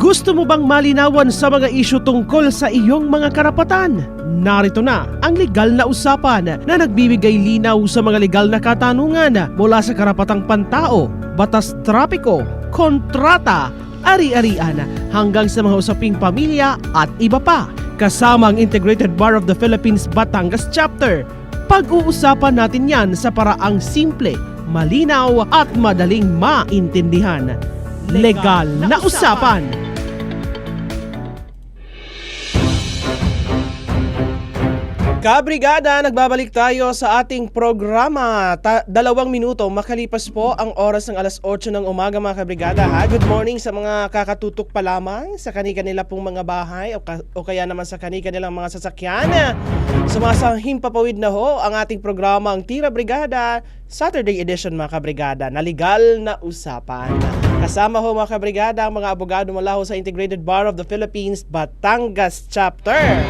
Gusto mo bang malinawan sa mga isyu tungkol sa iyong mga karapatan? Narito na ang legal na usapan na nagbibigay linaw sa mga legal na katanungan mula sa karapatang pantao, batas trapiko, kontrata, ari-arian hanggang sa mga usaping pamilya at iba pa. Kasama ang Integrated Bar of the Philippines Batangas Chapter. Pag-uusapan natin yan sa paraang simple, malinaw at madaling maintindihan. Legal na usapan. Kabrigada, nagbabalik tayo sa ating programa. 2 minuto makalipas po ang oras ng alas 8 ng umaga, mga kabrigada. Good morning sa mga kakatutok pa lamang sa kani-kanila pong mga bahay o kaya naman sa kani-kanilang mga sasakyan. Sumasahing papawid na ho ang ating programa, ang Tira Brigada Saturday edition, mga kabrigada, na legal na usapan. Kasama ho, mga kabrigada, ang mga abogado mula ho sa Integrated Bar of the Philippines Batangas Chapter.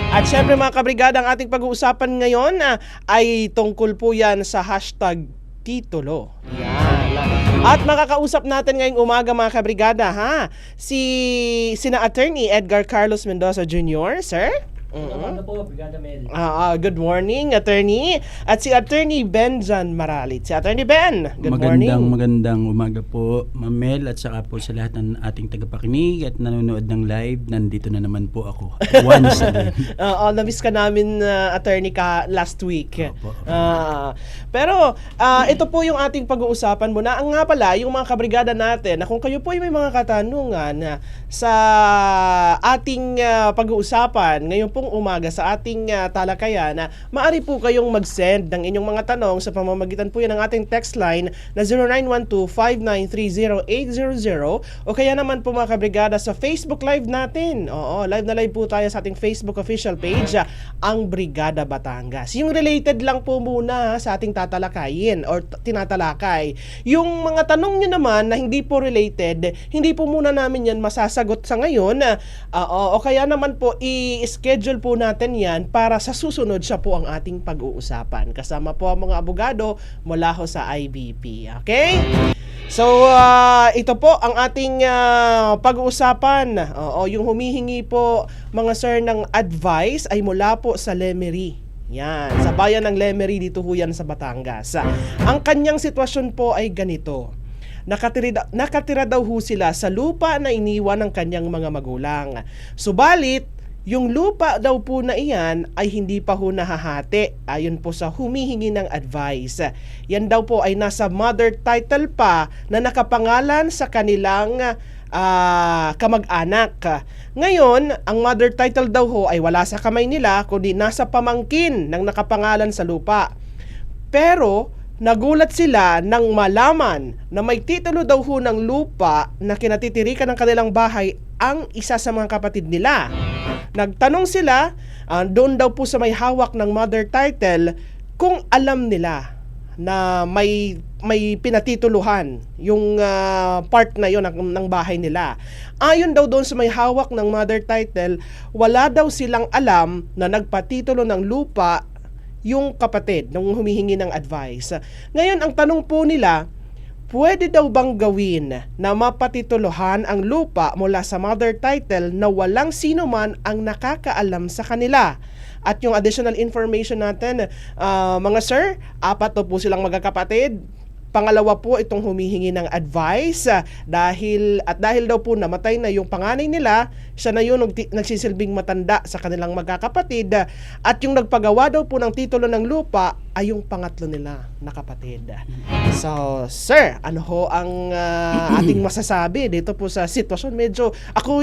At syempre, mga kabrigada, ang ating pag-uusapan ngayon ay tungkol po yan sa hashtag titulo. Yan. At makakausap natin ngayong umaga, mga kabrigada, sina Attorney Edgar Carlos Mendoza Jr., sir? Maganda po, Brigada Mel. Good morning, Attorney. At si Attorney Ben Jan Maralit. Si Attorney Ben, good morning. Magandang umaga po, Ma'am Mel, at saka po sa lahat ng ating tagapakinig at nanonood ng live. Nandito na naman po ako. Once again. Na-miss ka namin, Attorney, ka last week. Opo. Pero ito po yung ating pag-uusapan muna. Ang nga pala, yung mga kabrigada natin, na kung kayo po ay may mga katanungan sa ating pag-uusapan ngayon pong umaga sa ating talakayan, maaari po kayong mag-send ng inyong mga tanong sa pamamagitan po yan ng ating text line na 0912-5930800 o kaya naman po, mga kabrigada, sa Facebook Live natin. Live na live po tayo sa ating Facebook official page, ang Brigada Batangas. Yung related lang po muna sa ating tatalakayin or tinatalakay. Yung mga tanong nyo naman na hindi po related, hindi po muna namin yan masasagot sa ngayon. O kaya naman po i-schedule po natin yan para sa susunod siya po ang ating pag-uusapan. Kasama po ang mga abogado mula ho sa IBP. Okay? So, ito po ang ating pag-uusapan. Yung humihingi po, mga sir, ng advice ay mula po sa Lemery. Yan, sa bayan ng Lemery, dito ho yan sa Batangas. Ang kanyang sitwasyon po ay ganito. Nakatira daw ho sila sa lupa na iniwan ng kanyang mga magulang. Subalit, yung lupa daw po na iyan ay hindi pa ho nahahati ayon po sa humihingi ng advice. Yan daw po ay nasa mother title pa na nakapangalan sa kanilang kamag-anak. Ngayon, ang mother title daw ho ay wala sa kamay nila kundi nasa pamangkin ng nakapangalan sa lupa. Pero nagulat sila nang malaman na may titulo daw ho ng lupa na kinatitirikan ng kanilang bahay ang isa sa mga kapatid nila. Nagtanong sila, doon daw po sa may hawak ng mother title, kung alam nila na may pinatituluhan yung part na yon ng bahay nila. Ayon daw doon sa may hawak ng mother title, wala daw silang alam na nagpatitulo ng lupa yung kapatid nung humihingi ng advice. Ngayon, ang tanong po nila, pwede daw bang gawin na mapatituluhan ang lupa mula sa mother title na walang sino man ang nakakaalam sa kanila? At yung additional information natin, mga sir, 4 po silang magkakapatid. Pangalawa po itong humihingi ng advice dahil daw po namatay na yung panganay nila, siya na yun nagsisilbing matanda sa kanilang magkakapatid, at yung nagpagawa daw po ng titulo ng lupa ay yung pangatlo nila na kapatid. So, sir, ano ho ang ating masasabi dito po sa sitwasyon? Medyo ako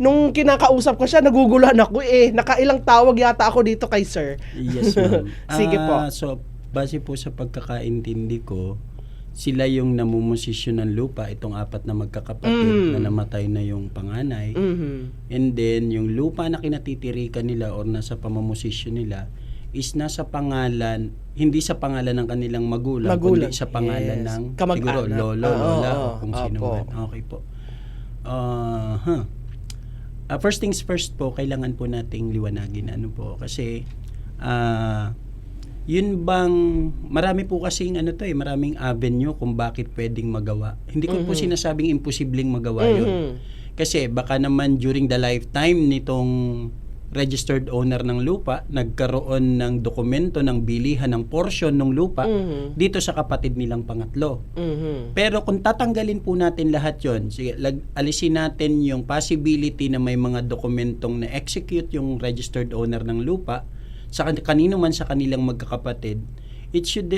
nung kinakausap ko siya, naguguluhan ako nakailang tawag yata ako dito kay sir. Yes, ma'am. Sige po. So, base po sa pagkakaintindi ko, sila yung namumosisyon ng lupa, itong 4 na magkakapatid na namatay na yung panganay. And then, yung lupa na kinatitirikan nila or nasa pamamosisyon nila is nasa pangalan, hindi sa pangalan ng kanilang magulang. Kundi sa pangalan ng siguro lolo, lola, o kung sino man. Okay po. First things first po, kailangan po nating liwanagin kasi yun bang, marami po kasing maraming avenue kung bakit pwedeng magawa. Hindi ko po sinasabing imposibleng magawa yun. Kasi baka naman during the lifetime nitong registered owner ng lupa, nagkaroon ng dokumento ng bilihan ng portion ng lupa dito sa kapatid nilang pangatlo. Pero kung tatanggalin po natin lahat yon, sige, alisin natin yung possibility na may mga dokumentong na-execute yung registered owner ng lupa sa kanino man sa kanilang magkakapatid, it should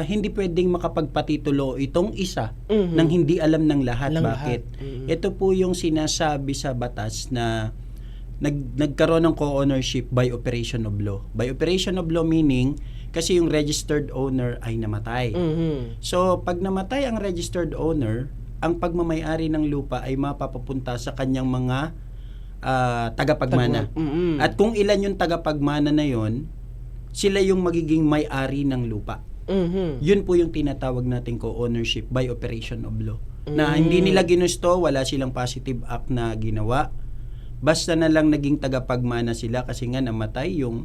hindi pwedeng makapagpatitulo itong isa nang hindi alam ng lahat. Bakit? Ito po yung sinasabi sa batas na nagkaroon ng co-ownership by operation of law. By operation of law meaning, kasi yung registered owner ay namatay. So, pag namatay ang registered owner, ang pagmamayari ng lupa ay mapapapunta sa kanyang mga tagapagmana. At kung ilan yung tagapagmana na yon, sila yung magiging may-ari ng lupa. Yun po yung tinatawag nating co-ownership by operation of law. Na hindi nila ginusto, wala silang positive act na ginawa. Basta na lang naging tagapagmana sila kasi nga namatay yung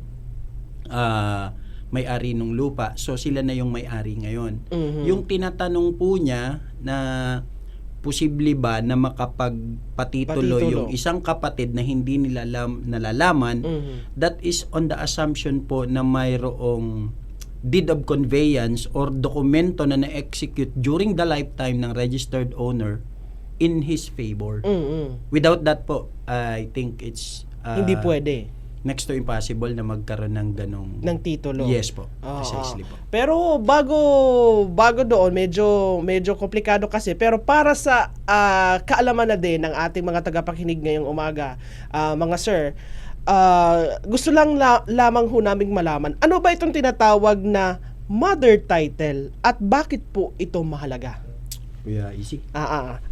may-ari ng lupa. So sila na yung may-ari ngayon. Yung tinatanong po niya na posible ba na makapagpatitulo yung isang kapatid na hindi nila nalalaman, that is on the assumption po na mayroong deed of conveyance or dokumento na na-execute during the lifetime ng registered owner in his favor. Without that po, I think it's Hindi pwede. Next to impossible na magkaroon ng ganong Ng titulo. Yes po. Precisely po. Pero bago doon, medyo komplikado kasi. Pero para sa kaalaman na din ng ating mga tagapakinig ngayong umaga, mga sir, gusto lang lamang ho naming malaman, ano ba itong tinatawag na mother title at bakit po ito mahalaga? Kuya, easy.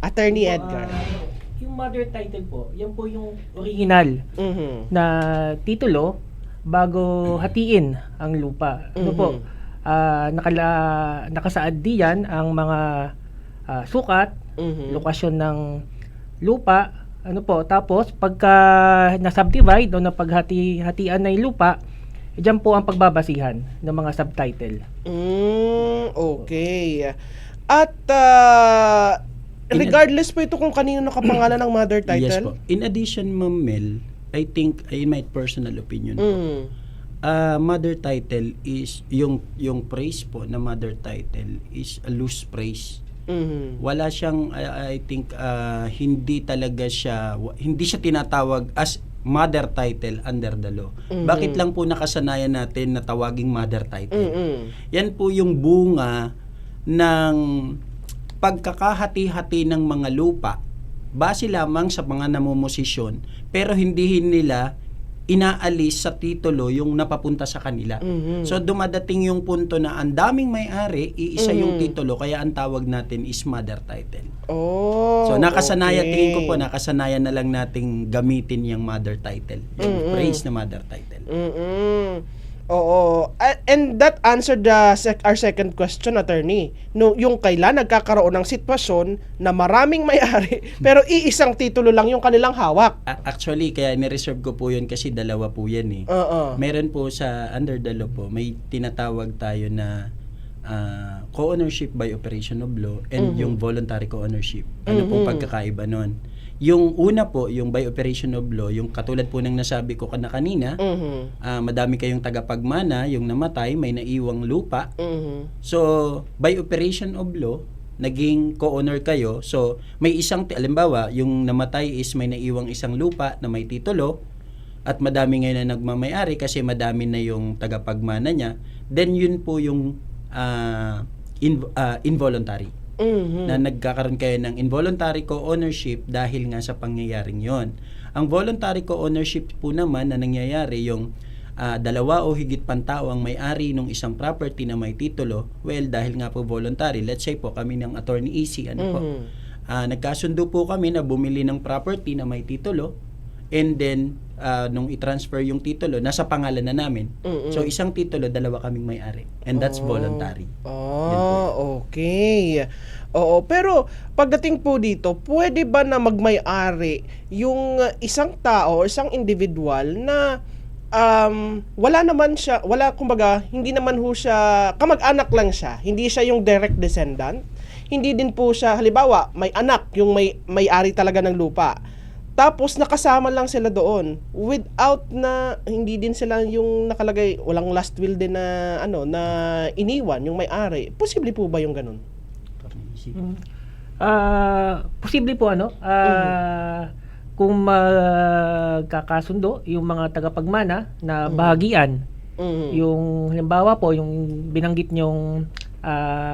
Attorney Edgar. Yung mother title po, yan po yung original na titulo bago hatiin ang lupa. Ano po? Nakasaad diyan ang mga sukat, lokasyon ng lupa, ano po, tapos pagka na-subdivide o napaghati-hatian na yung lupa, diyan po ang pagbabasihan ng mga subtitle. Okay. At regardless po ito kung kanino nakapangalan ng mother title? Yes po. In addition, Ma'am Mel, I think, in my personal opinion po, mother title is, yung praise po na mother title is a loose praise. Wala siyang, I think, hindi siya tinatawag as mother title under the law. Bakit lang po nakasanayan natin na tawaging mother title? Yan po yung bunga ng pagkakahati-hati ng mga lupa base lamang sa mga namomosisyon, pero hindi nila inaalis sa titulo yung napapunta sa kanila. So dumadating yung punto na ang daming may-ari, iisa yung titulo, kaya ang tawag natin is mother title. So nakasanayan, tingin ko po, nakasanayan na lang nating gamitin yung mother title, yung phrase na mother title. Oo. And that answered our second question, attorney. No, yung kailan nagkakaroon ng sitwasyon na maraming may-ari pero iisang titulo lang yung kanilang hawak. Actually, kaya ni-reserve ko po yun kasi dalawa po yan eh. Meron po sa under the law po, may tinatawag tayo na co-ownership by operation of law and yung voluntary co-ownership. Ano pong pagkakaiba nun? Yung una po, yung by operation of law, yung katulad po ng nasabi ko kanina, madami kayong tagapagmana, yung namatay, may naiwang lupa. So, by operation of law, naging co-owner kayo. So, may isang, alimbawa, yung namatay is may naiwang isang lupa na may titulo, at madami ngayon na nagmamayari kasi madami na yung tagapagmana niya, then yun po yung involuntary. Na nagkakaroon kayo ng involuntary co-ownership dahil nga sa pangyayaring yon. Ang voluntary co-ownership po naman na nangyayari yung dalawa o higit pang tao ang may-ari ng isang property na may titulo. Well, dahil nga po voluntary, let's say po kami ng attorney EC, nagkasundo po kami na bumili ng property na may titulo, and then nung i-transfer yung titulo, nasa pangalan na namin. So isang titulo, dalawa kaming may-ari, and that's voluntary. Okay. Oo, pero pagdating po dito, pwede ba na magmay-ari yung isang tao o isang individual na kumbaga, hindi naman ho siya, kamag-anak lang siya, hindi siya yung direct descendant, hindi din po siya, halimbawa, may anak, yung may-ari talaga ng lupa. Tapos nakasama lang sila doon without na hindi din sila yung nakalagay, walang last will din na na iniwan yung may-ari. Posible po ba yung ganun? Posible po kung magkakasundo yung mga tagapagmana na bahagian. Yung halimbawa po yung binanggit nyong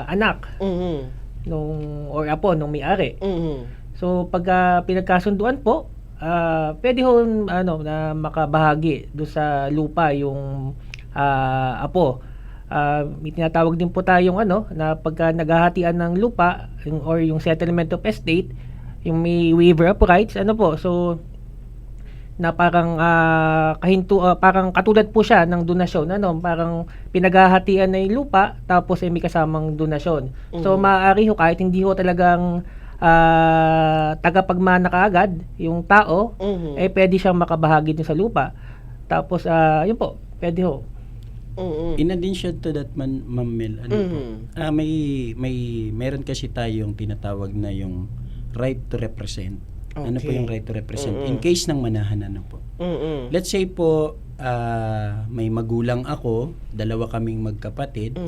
anak or apo nung may-ari. So pag pinagkasunduan po, pwede ho na makabahagi do sa lupa yung apo. May tinatawag din po tayong na pagka naghahatian ng lupa or yung settlement of estate, yung may waiver of rights, so na parang parang katulad po siya ng donasyon, parang pinaghahatian na yung lupa tapos may kasamang donasyon. So maaari ho kahit hindi ho talagang tagapagmana kaagad yung tao, pwede siyang makabahagi din sa lupa. Tapos yun po, pwede ho. In addition to that, Ma'am Mel, meron kasi tayong tinatawag na yung right to represent. Okay. Ano po yung right to represent? In case ng manahan, po. Let's say po, may magulang ako, dalawa kaming magkapatid.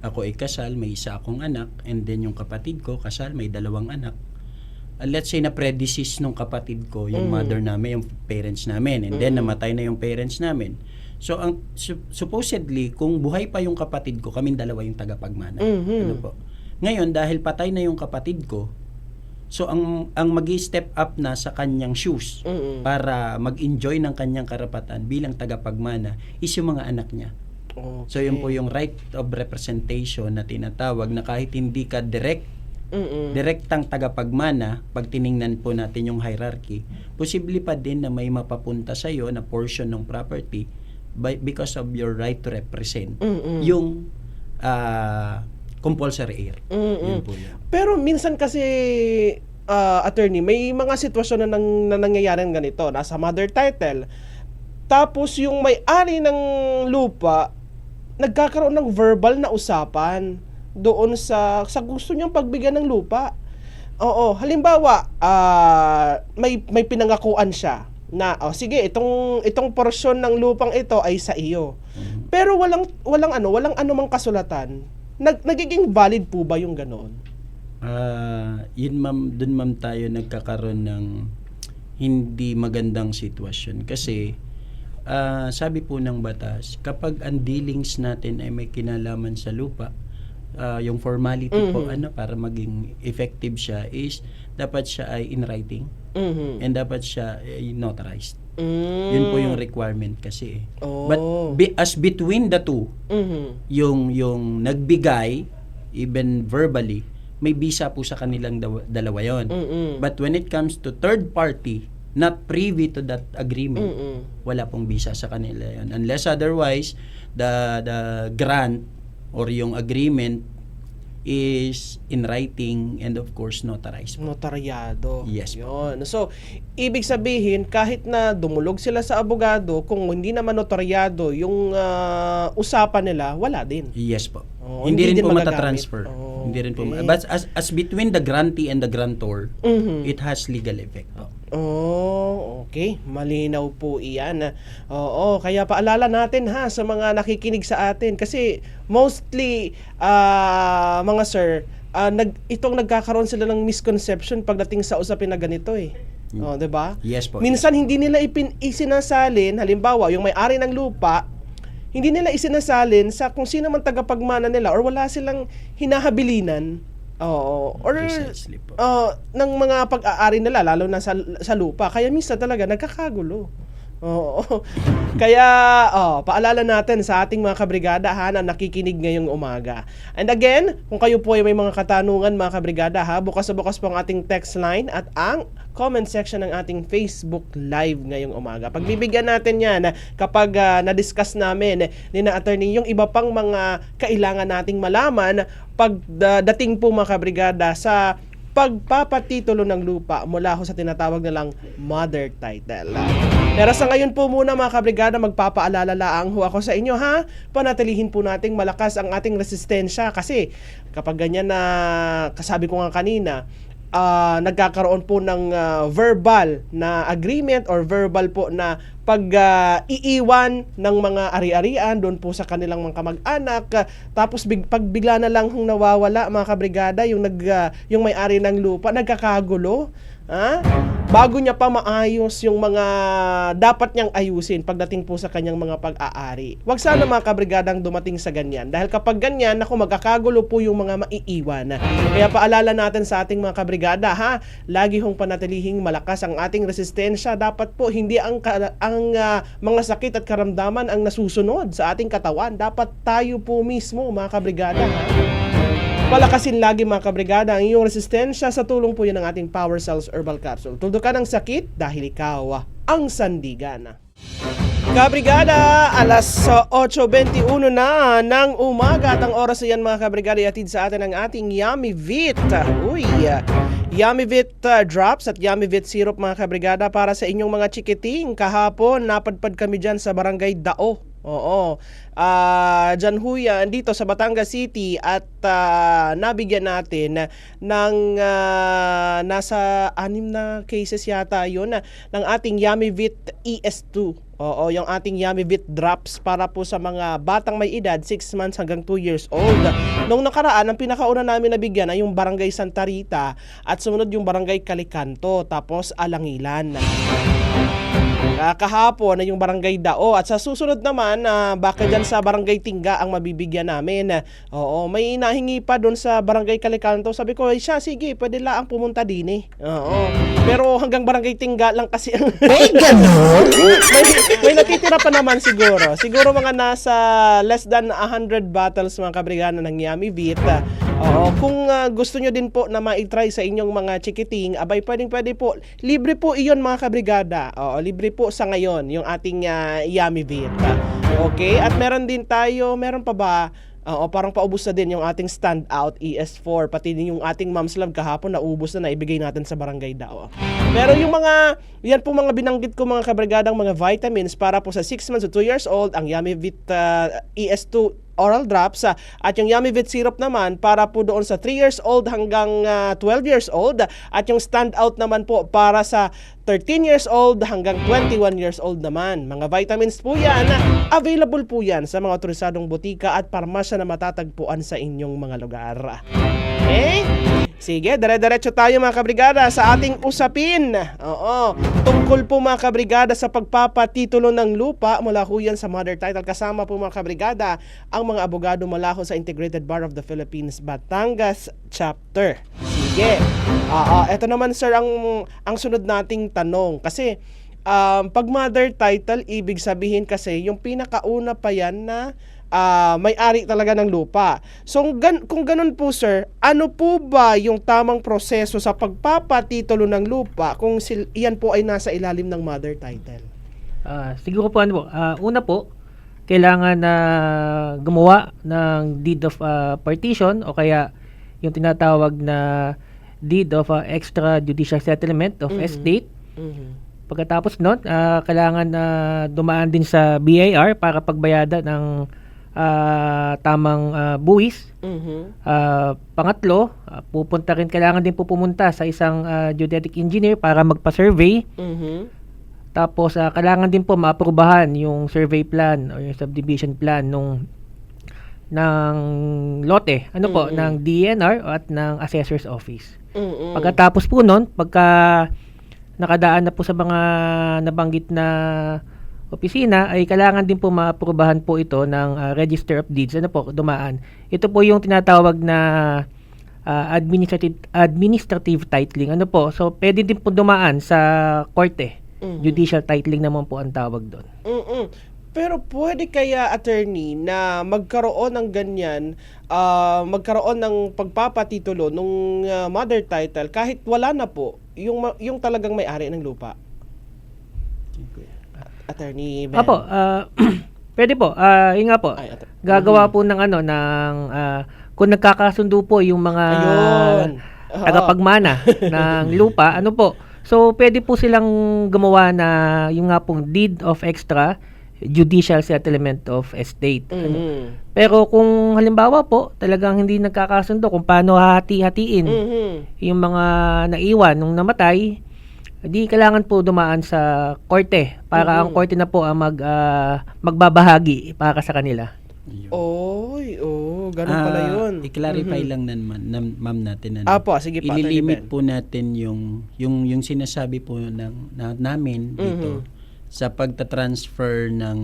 Ako ay kasal, may isa akong anak, and then yung kapatid ko, kasal, may dalawang anak. Let's say na predeceased nung kapatid ko, yung mother namin, yung parents namin, and then namatay na yung parents namin. So, supposedly, kung buhay pa yung kapatid ko, kaming dalawa yung tagapagmana. Ano po? Ngayon, dahil patay na yung kapatid ko, so ang magi-step up na sa kanyang shoes para mag-enjoy ng kanyang karapatan bilang tagapagmana is yung mga anak niya. Okay. So, yun po yung right of representation na tinatawag na kahit hindi ka direktang tagapagmana, pag tiningnan po natin yung hierarchy, posible pa din na may mapapunta sa'yo na portion ng property because of your right to represent yung compulsory heir. Yun po yun. Pero minsan kasi attorney, may mga sitwasyon na nangyayari ng ganito, nasa mother title, tapos yung may-ari ng lupa nagkakaroon ng verbal na usapan doon sa gusto niyang pagbigyan ng lupa. Oo, halimbawa, may pinangakuan siya na sige, itong porsyon ng lupang ito ay sa iyo. Pero walang anumang kasulatan. Nagiging valid po ba yung ganoon? Yun ma'am tayo nagkakaroon ng hindi magandang sitwasyon kasi sabi po ng batas, kapag ang dealings natin ay may kinalaman sa lupa, yung formality po para maging effective siya is dapat siya ay in writing and dapat siya ay notarized. Yun po yung requirement kasi. But as between the two, yung nagbigay even verbally, may bisa po sa kanilang dalawa yon. But when it comes to third party not privy to that agreement, wala pong bisa sa kanila yon. Unless otherwise the grant or yung agreement is in writing and of course notarized. Notaryado. Yes. Yun. So, ibig sabihin, kahit na dumulog sila sa abogado, kung hindi naman notaryado yung usapan nila, wala din. Yes po. Hindi hindi rin po magagamit. matatransfer. Hindi rin po. Okay. But as between the grantee and the grantor, it has legal effect po. Okay. Malinaw po iyan. Kaya paalala natin sa mga nakikinig sa atin kasi mostly mga sir, itong nagkakaroon sila ng misconception pagdating sa usapin na ganito eh. 'Di ba? Yes po. Minsan hindi nila isinasalin, halimbawa, yung may-ari ng lupa, hindi nila isinasalin sa kung sino man tagapagmana nila or wala silang hinahabilinan. Or Precisely po. ng mga pag-aari nila lalo na sa lupa. Kaya minsan talaga nagkakagulo. Kaya paalala natin sa ating mga kabrigada na nakikinig ngayong umaga. And again, kung kayo po ay may mga katanungan mga kabrigada bukas na bukas po ang ating text line at ang comment section ng ating Facebook Live ngayong umaga. Pagbibigyan natin yan kapag na-discuss namin ni na attorney yung iba pang mga kailangan nating malaman pagdating po mga kabrigada sa pagpapatitulo ng lupa mula ho sa tinatawag nilang mother title. Pero sa ngayon po muna mga kabrigada, magpapaalala lang ho ako sa inyo ha, panatilihin po nating malakas ang ating resistensya kasi kapag ganyan na kasabi ko nga kanina, nagkakaroon po ng verbal na agreement or verbal po na iiwan ng mga ari-arian doon po sa kanilang mga kamag-anak, tapos pag bigla na lang hong nawawala mga kabrigada yung may-ari ng lupa, nagkakagulo. Bago niya pa maayos yung mga dapat niyang ayusin pagdating po sa kanyang mga pag-aari. Huwag sana mga kabrigadang dumating sa ganyan. Dahil kapag ganyan, magkakagulo po yung mga maiiwan. Kaya paalala natin sa ating mga kabrigada, lagi hong panatilihing malakas ang ating resistensya. Dapat po hindi ang mga sakit at karamdaman ang nasusunod sa ating katawan. Dapat tayo po mismo mga kabrigada. Palakasin lagi mga kabrigada ang iyong resistensya sa tulong po yan ng ating Power Cells Herbal Capsule. Tuldukan ang sakit dahil ikaw ang sandigan. Kabrigada, alas 8:21 na ng umaga at ang oras na yan mga kabrigada, iatid sa atin ang ating Yummy Vit. Yummy Vit drops at Yummy Vit syrup mga kabrigada para sa inyong mga chikiting. Kahapon napadpad kami dyan sa Barangay Dao. Oo. Dyan ho yan, dito sa Batangas City at nabigyan natin ng nasa 6 na cases yata yun ng ating Yummy Vit ES2. Oo, yung ating Yummy Vit drops para po sa mga batang may edad 6 months hanggang 2 years old. Nung nakaraan, ang pinakauna namin nabigyan ay yung Barangay Santa Rita at sumunod yung Barangay Calicanto, tapos Alangilan. Kahapon na yung Barangay Dao at sa susunod naman baka dyan sa Barangay Tingga ang mabibigyan namin. Oo, may nahingi pa doon sa Barangay Calicanto. Sabi ko, siya, sige, pwede lang pumunta din eh. Oo. Pero hanggang Barangay Tingga lang kasi may ganun? may natitira pa naman siguro. Siguro mga nasa less than 100 bottles mga kabrigana ng Yummy Vit. Oo, kung gusto nyo din po na ma-try sa inyong mga chikiting, abay pwede po. Libre po iyon mga kabrigada. Oo, libre po sa ngayon yung ating Yummy Vit. Okay? At meron pa ba? Parang paubos na din yung ating Standout ES4, pati din yung ating Mom's Love kahapon naubos na naibigay natin sa Barangay Dao. Pero yung yan po mga binanggit ko mga kabrigadang mga vitamins para po sa 6 months to 2 years old, ang Yummy Vit ES2 oral drops at yung Yummy Vit syrup naman para po doon sa 3 years old hanggang 12 years old at yung Standout naman po para sa 13 years old hanggang 21 years old naman. Mga vitamins po yan, available po yan sa mga otorisadong butika at parmasya na matatagpuan sa inyong mga lugar. Okay? Sige, dire-diretso tayo mga kabrigada sa ating usapin. Oo, tungkol po mga kabrigada sa pagpapatitulo ng lupa mula ho yan sa mother title. Kasama po mga kabrigada ang mga abogado mula ho sa Integrated Bar of the Philippines Batangas Chapter. Sige. Ito naman sir ang sunod nating tanong. Kasi pag mother title, ibig sabihin kasi yung pinakauna pa yan na may-ari talaga ng lupa. So kung ganun po sir, ano po ba yung tamang proseso sa pagpapatitulo ng lupa kung iyan po ay nasa ilalim ng mother title? Siguro po una po, kailangan na gumawa ng deed of partition o kaya yung tinatawag na deed of extrajudicial settlement of estate. Pagkatapos nun, kailangan na dumaan din sa BIR para pagbayada ng tamang buwis. Pangatlo, kailangan din po pumunta sa isang geodetic engineer para magpa-survey. Tapos kailangan din po maaprubahan yung survey plan o yung subdivision plan ng lote, ng DNR at ng assessor's office. Pagkatapos po nun, pagka nakadaan na po sa mga nabanggit na opisina, ay kailangan din po maaprubahan po ito ng Register of Deeds. Dumaan. Ito po yung tinatawag na administrative titling. So pwede din po dumaan sa korte. Judicial titling naman po ang tawag doon. Pero pwede kaya, attorney, na magkaroon ng ganyan, magkaroon ng pagpapatitulo nung mother title kahit wala na po yung talagang may-ari ng lupa? Attorney Ben. Apo, pwede po. Yun nga po. Gagawa po ng kung nagkakasundo po yung mga tagapagmana ng lupa, ano po. So, pwede po silang gumawa na yung nga pong deed of extra judicial settlement of estate. Ano. Pero kung halimbawa po, talagang hindi nagkakasundo kung paano hati-hatiin yung mga naiwan nung namatay, di kailangan po dumaan sa korte para ang korte na po ang magbabahagi para sa kanila. Ganun pala yun. I-clarify lang ma'am natin. Apo, sige pa. Ililimit po natin yung sinasabi po namin dito sa pagta-transfer ng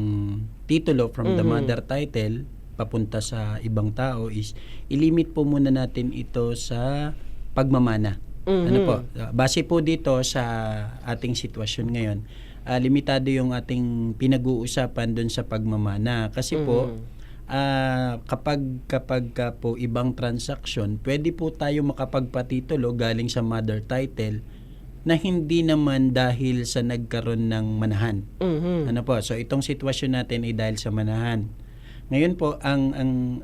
titulo from the mother title papunta sa ibang tao is ilimit po muna natin ito sa pagmamana. Ano po? Base po dito sa ating sitwasyon ngayon, limitado yung ating pinag-uusapan doon sa pagmamana kasi po kapag po ibang transaction, pwede po tayo makapagpatitulo galing sa mother title na hindi naman dahil sa nagkaroon ng manahan. Ano po? So itong sitwasyon natin ay dahil sa manahan. Ngayon po ang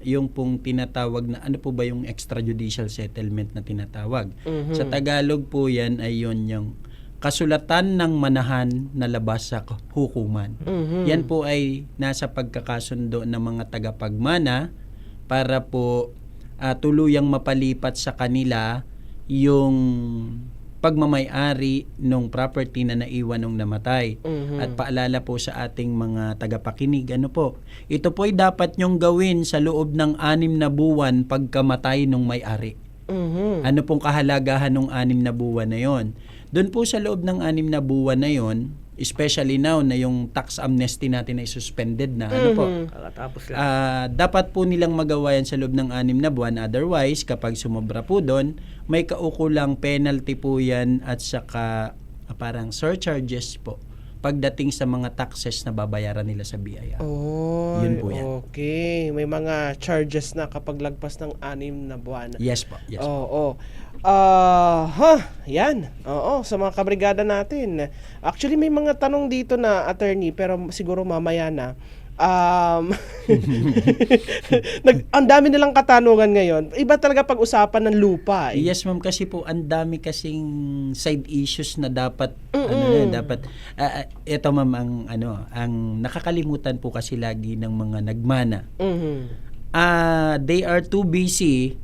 yung pong tinatawag na ano po ba yung extrajudicial settlement na tinatawag? Sa Tagalog po 'yan ay yung kasulatan ng manahan na labas sa hukuman. Yan po ay nasa pagkakasundo ng mga tagapagmana para po tuluyang mapalipat sa kanila yung pagmamay-ari ng property na naiwan ng namatay. At paalala po sa ating mga tagapakinig, ano po, ito po ay dapat nyong gawin sa loob ng 6 na buwan pagkamatay ng may-ari. Ano pong kahalagahan ng 6 na buwan na yon? Doon po sa loob ng 6 na buwan na yon, especially now na yung tax amnesty natin ay suspended na, ano po, dapat po nilang magawa yan sa loob ng 6 na buwan. Otherwise, kapag sumobra po doon, may kaukulang penalty po yan at saka parang surcharges po pagdating sa mga taxes na babayaran nila sa BIR. Yun po yan. Okay. May mga charges na kapag lagpas ng 6 na buwan. Yes po. Yes po. Yan. Sa mga kabrigada natin. Actually, may mga tanong dito na attorney, pero siguro mamaya na. Ang dami nilang katanungan ngayon. Iba talaga pag-usapan ng lupa. Yes, ma'am, kasi po ang dami kasing side issues na dapat ito ma'am ang nakakalimutan po kasi lagi ng mga nagmana. They are too busy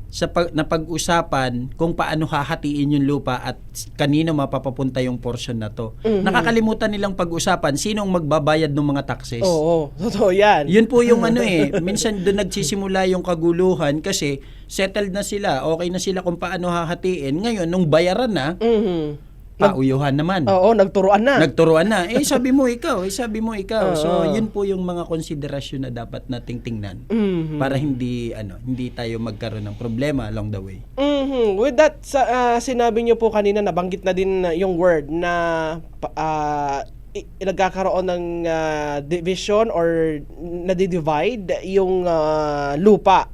sa napag-usapan kung paano hahatiin yung lupa at kanino mapapapunta yung portion na to. Nakakalimutan nilang pag-usapan sinong magbabayad ng mga taxes. Oo, totoo yan. Yun po yung minsan doon nagsisimula yung kaguluhan kasi settled na sila, okay na sila kung paano hahatiin. Ngayon, nung bayaran na, pauyuhan naman. Nagturuan na. Sabi mo ikaw. So, yun po yung mga konsiderasyon na dapat nating tingnan para hindi tayo magkaroon ng problema along the way. With that, sinabi niyo po kanina, nabanggit na din yung word na nagkakaroon ng division or nadi-divide yung lupa.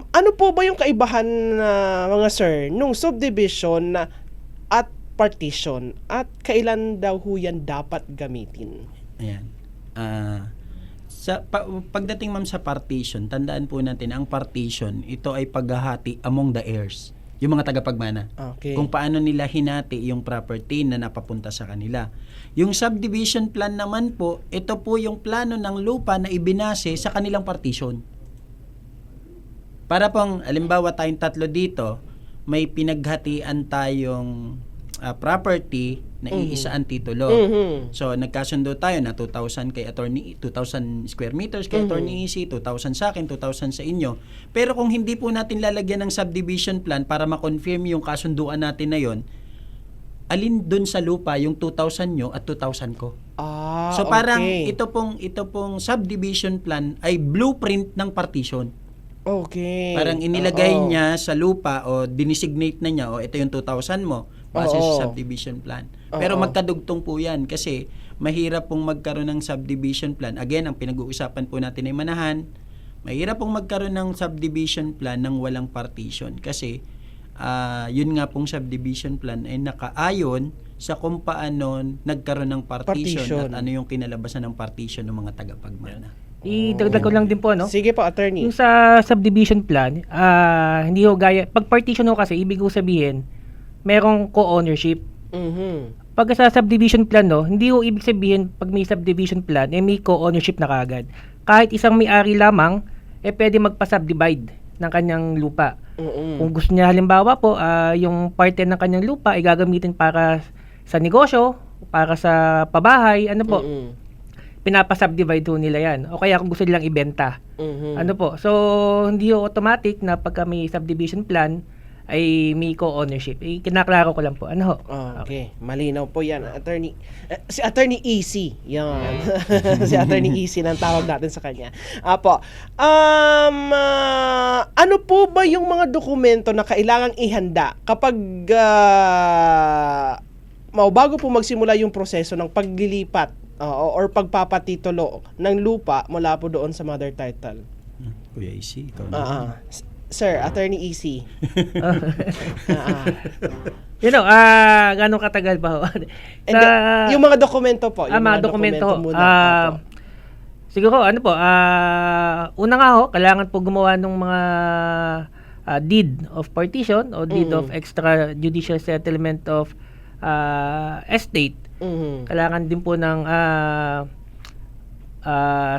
Ano po ba yung kaibahan, mga sir, nung subdivision at partition at kailan daw ho yan dapat gamitin? Ayan. Pagdating ma'am sa partition, tandaan po natin ang partition, ito ay paghahati among the heirs, yung mga tagapagmana. Okay. Kung paano nila hinati yung property na napapunta sa kanila. Yung subdivision plan naman po, ito po yung plano ng lupa na ibinase sa kanilang partition. Para pong, alimbawa tayong 3 dito, may pinaghatian tayong property na iisaan titulo. So nagkasundo tayo na 2,000 kay attorney, 2,000 square meters kay attorney EC, 2,000 sa akin, 2,000 sa inyo. Pero kung hindi po natin lalagyan ng subdivision plan para ma-confirm yung kasunduan natin na yon, alin dun sa lupa yung 2,000 nyo at 2,000 ko. So parang ito pong subdivision plan ay blueprint ng partition. Okay. Parang inilagay niya sa lupa o dinesignate na niya ito yung 2,000 mo base sa subdivision plan. Pero magkadugtong po yan kasi mahirap pong magkaroon ng subdivision plan. Again, ang pinag-uusapan po natin ay manahan. Mahirap pong magkaroon ng subdivision plan ng walang partition kasi yun nga pong subdivision plan ay nakaayon sa kung paano nagkaroon ng partition. At ano yung kinalabasan ng partition ng mga tagapagmana. Idagdag ko lang din po, Sige po, attorney. Yung sa subdivision plan, hindi ho gaya, pag partition ho kasi, ibig ko sabihin, merong co-ownership. Mhm. Pag sa subdivision plan, hindi ho ibig sabihin, pag may subdivision plan, may co-ownership na kagad. Kahit isang may-ari lamang, pwede magpa-subdivide ng kanyang lupa. Mhm. Kung gusto niya halimbawa po, yung parte ng kanyang lupa ay gagamitin para sa negosyo, para sa pabahay, Mhm. pinapa-subdivide ho nila yan. O kaya kung gusto nilang ibenta. Mhm. So, hindi ho automatic na pagka may subdivision plan, ay may co-ownership. Kinaklaro ko lang po. Okay, malinaw po yan, attorney. Si Attorney Easy, yan. Si Attorney Easy nang tawag natin sa kanya. Apo, ano po ba yung mga dokumento na kailangang ihanda kapag bago po magsimula yung proseso ng paglilipat or pagpapatitulo ng lupa mula po doon sa mother title? Kuya Isi, ikaw na. Sir, Attorney Easy. Gano'ng katagal ba ho? Yung mga dokumento po. Yung mga dokumento. muna. Siguro, una nga ho, kailangan po gumawa ng mga deed of partition o deed of extrajudicial settlement of estate. Kailangan din po ng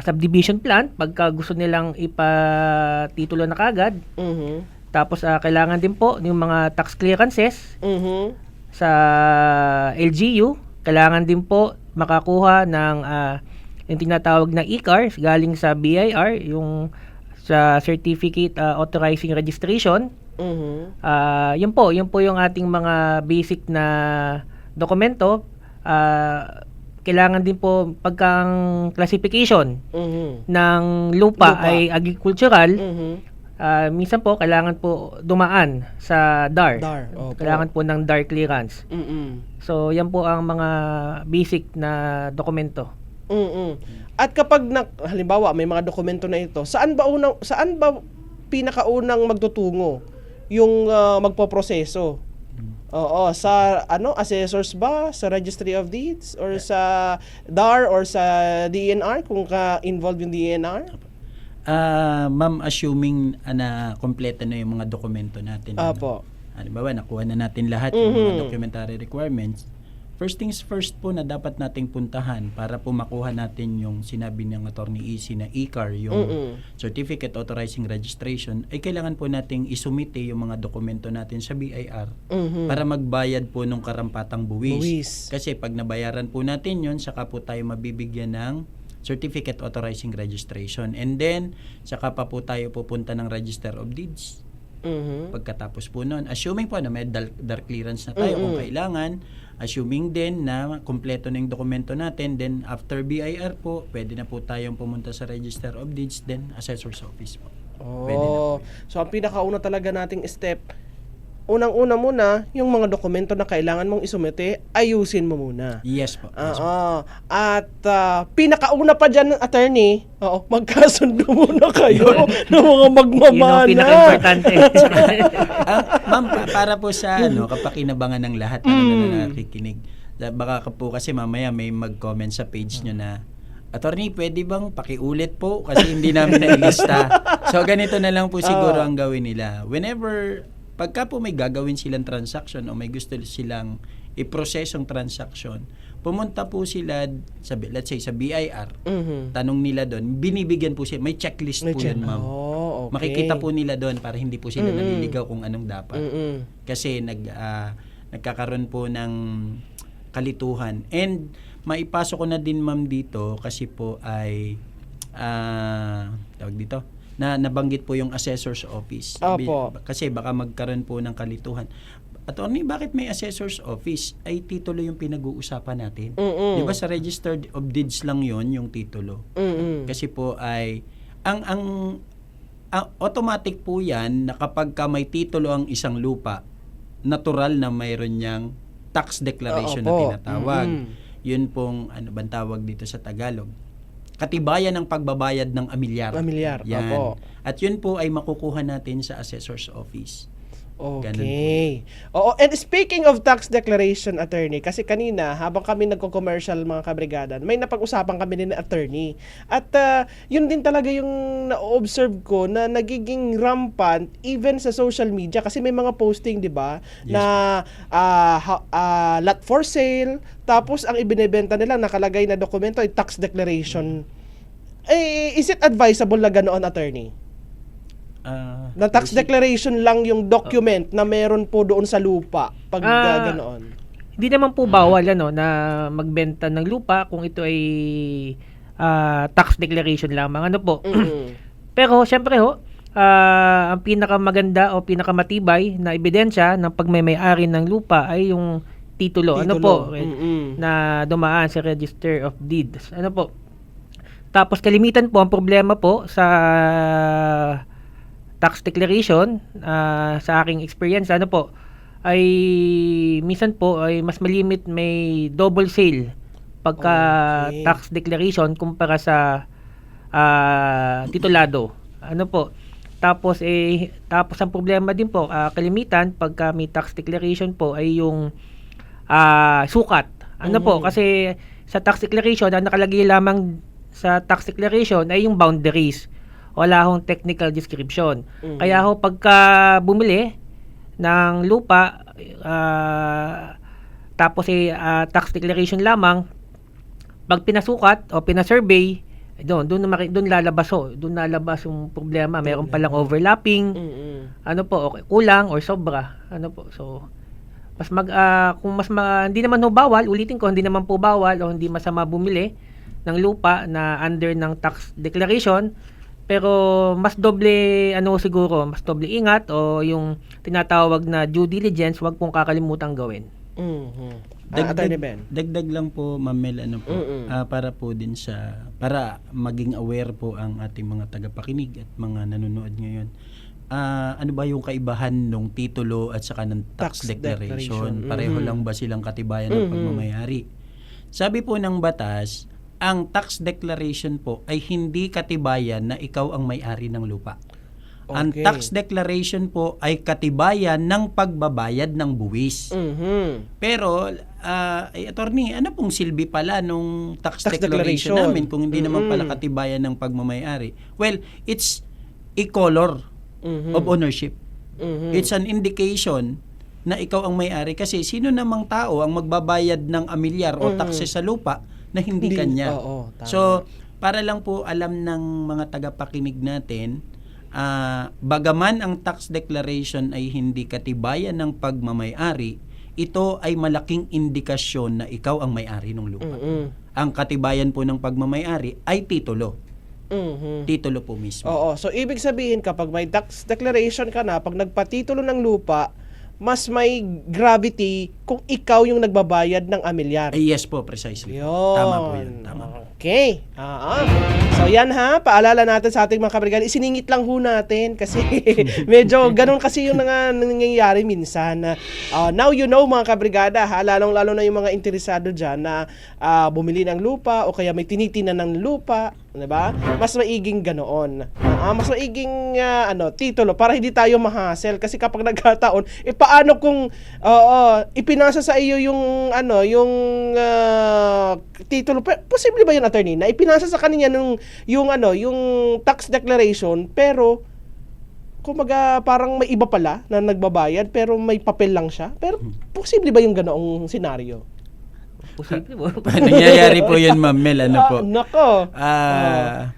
subdivision plan pagka gusto nilang ipatitulo na kagad. Tapos kailangan din po yung mga tax clearances sa LGU. Kailangan din po makakuha ng yung tinatawag na e-cars galing sa BIR, yung sa Certificate Authorizing Registration. Yun po yung ating mga basic na dokumento. Kailangan din po pagkang classification ng lupa ay agricultural. Minsan po kailangan po dumaan sa DAR. Kailangan po ng DAR clearance. So yan po ang mga basic na dokumento. At kapag halimbawa may mga dokumento na ito, saan ba pinakaunang magtutungo yung magpoproseso? Sa assessors ba, sa Registry of Deeds or sa DAR or sa DNR kung involved yung DNR? Ma'am, assuming na kompleto na yung mga dokumento natin. Apo. Halimbawa, nakuha na natin lahat yung mga documentary requirements. First things first po na dapat nating puntahan para po makuha natin yung sinabi ng Attorney Easy na e-car, yung Certificate Authorizing Registration, ay kailangan po nating isumite yung mga dokumento natin sa BIR para magbayad po ng karampatang buwis. Kasi pag nabayaran po natin yun, saka po tayo mabibigyan ng Certificate Authorizing Registration. And then, saka pa po tayo pupunta ng Register of Deeds. Pagkatapos po nun, assuming po na may DAR clearance na tayo kung kailangan, assuming din na kompleto na yung dokumento natin, then after BIR po, pwede na po tayong pumunta sa Register of Deeds, then Assessor's Office po. Pwede na po. So ang pinakauna talaga nating step, unang-una muna, yung mga dokumento na kailangan mong isumite, ayusin mo muna. Yes po. At pinakauna pa dyan, attorney, magkasundo muna kayo ng mga magmamana. Yun ang pinaka-importante. Ma'am, para po sa kapakinabangan ng lahat na nakikinig. Baka po kasi mamaya may mag-comment sa page nyo na, Attorney, pwede bang pakiulit po kasi hindi namin nailista. So ganito na lang po siguro ang gawin nila. Pagka po may gagawin silang transaction o may gusto silang i-prosesong transaction, pumunta po sila let's say sa BIR, tanong nila doon, binibigyan po sila, may checklist po yun, ma'am. Okay. Makikita po nila doon para hindi po sila naliligaw kung anong dapat. Kasi nagkakaroon po ng kalituhan. And maipasok ko na din, ma'am, dito kasi po ay tawag dito, na nabanggit po yung Assessor's Office. Opo. Kasi baka magkaroon po ng kalituhan. Attorney, bakit may Assessor's Office? Ay titulo yung pinag-uusapan natin. Di ba sa Register of Deeds lang yon yung titulo? Kasi po ay ang automatic po yan na kapag ka may titulo ang isang lupa, natural na mayroon niyang tax declaration na tinatawag. Yun pong bang tawag dito sa Tagalog? Katibayan ng pagbabayad ng amilyar. Amilyar, yan. opo. At yun po ay makukuha natin sa Assessor's Office. Ganun po. Okay. Oo, and speaking of tax declaration, attorney, kasi kanina, habang kami nagko-commercial mga kabrigada, may napag-usapan kami din na attorney. At yun din talaga yung na-observe ko na nagiging rampant even sa social media kasi may mga posting, di ba, Yes, na lot for sale, tapos ang ibinebenta nila nakalagay na dokumento ay tax declaration. Is it advisable na ganoon, attorney? Na tax declaration lang yung document na meron po doon sa lupa pag ganoon. Hindi naman po bawal na magbenta ng lupa kung ito ay tax declaration lamang. Ano po? Pero syempre ang pinakamaganda o pinakamatibay na ebidensya ng pagmamay-ari ng lupa ay yung titulo. Ano po? Na dumaan sa Register of Deeds. Ano po? Tapos kalimitan po ang problema po sa tax declaration, sa aking experience, ano po, ay minsan po ay mas malimit may double sale pagka tax declaration kumpara sa titulado. Ano po? Tapos ang problema din po, kalimitan pagka may tax declaration po ay yung sukat. Ano po? Kasi sa tax declaration, ang nakalagay lamang sa tax declaration ay yung boundaries. Wala hong technical description. Kaya pagka bumili ng lupa, tapos tax declaration lamang, pag pinasukat o pinasurvey, doon lalabas yung problema. Meron palang overlapping, ano po, okay, kulang or sobra. Ano po, so kung hindi naman bawal, ulitin ko, hindi naman po bawal o hindi masama bumili ng lupa na under ng tax declaration. Pero mas doble mas doble ingat o yung tinatawag na due diligence, wag pong kakalimutang gawin. Dagdag lang po, Ma'am Mel, para po din para maging aware po ang ating mga tagapakinig at mga nanonood ngayon. Ano ba yung kaibahan ng titulo at saka ng tax declaration? Pareho lang ba silang katibayan ng pagmamayari? Sabi po ng batas, ang tax declaration po ay hindi katibayan na ikaw ang may-ari ng lupa. Ang tax declaration po ay katibayan ng pagbabayad ng buwis. Pero, attorney, ano pong silbi pala nung tax declaration namin kung hindi naman pala katibayan ng pagmamayari? Well, it's a color of ownership. It's an indication na ikaw ang may-ari kasi sino namang tao ang magbabayad ng amilyar o taxes sa lupa na hindi kanya. So, para lang po alam ng mga tagapakinig natin, bagaman ang tax declaration ay hindi katibayan ng pagmamay-ari, ito ay malaking indikasyon na ikaw ang may-ari ng lupa. Ang katibayan po ng pagmamay-ari ay titulo. Titulo po mismo. So ibig sabihin kapag may tax declaration ka na, pag nagpatitulo ng lupa, mas may gravity kung ikaw yung nagbabayad ng amilyar. Yes po, precisely. Yun. Tama po yun. Tama. Okay. So yan paalala natin sa ating mga kabrigada. Isiningit lang ho natin kasi medyo ganun kasi yung nangyayari minsan. Now you know mga kabrigada, lalong-lalo na yung mga interesado dyan na bumili ng lupa o kaya may tinitinan ng lupa. Diba? Mas maiging ganoon. Mas maiging titulo para hindi tayo ma-hassle kasi kapag nagkataon, paano kung ipinasa sa iyo yung titulo, posible ba yun, attorney, na ipinasa sa kanya yung tax declaration pero kumaga parang may iba pala na nagbabayad pero may papel lang siya? Pero posible ba yung ganoong senaryo? Posible po. Nangyayari po yun, Ma'am Mel. Nako.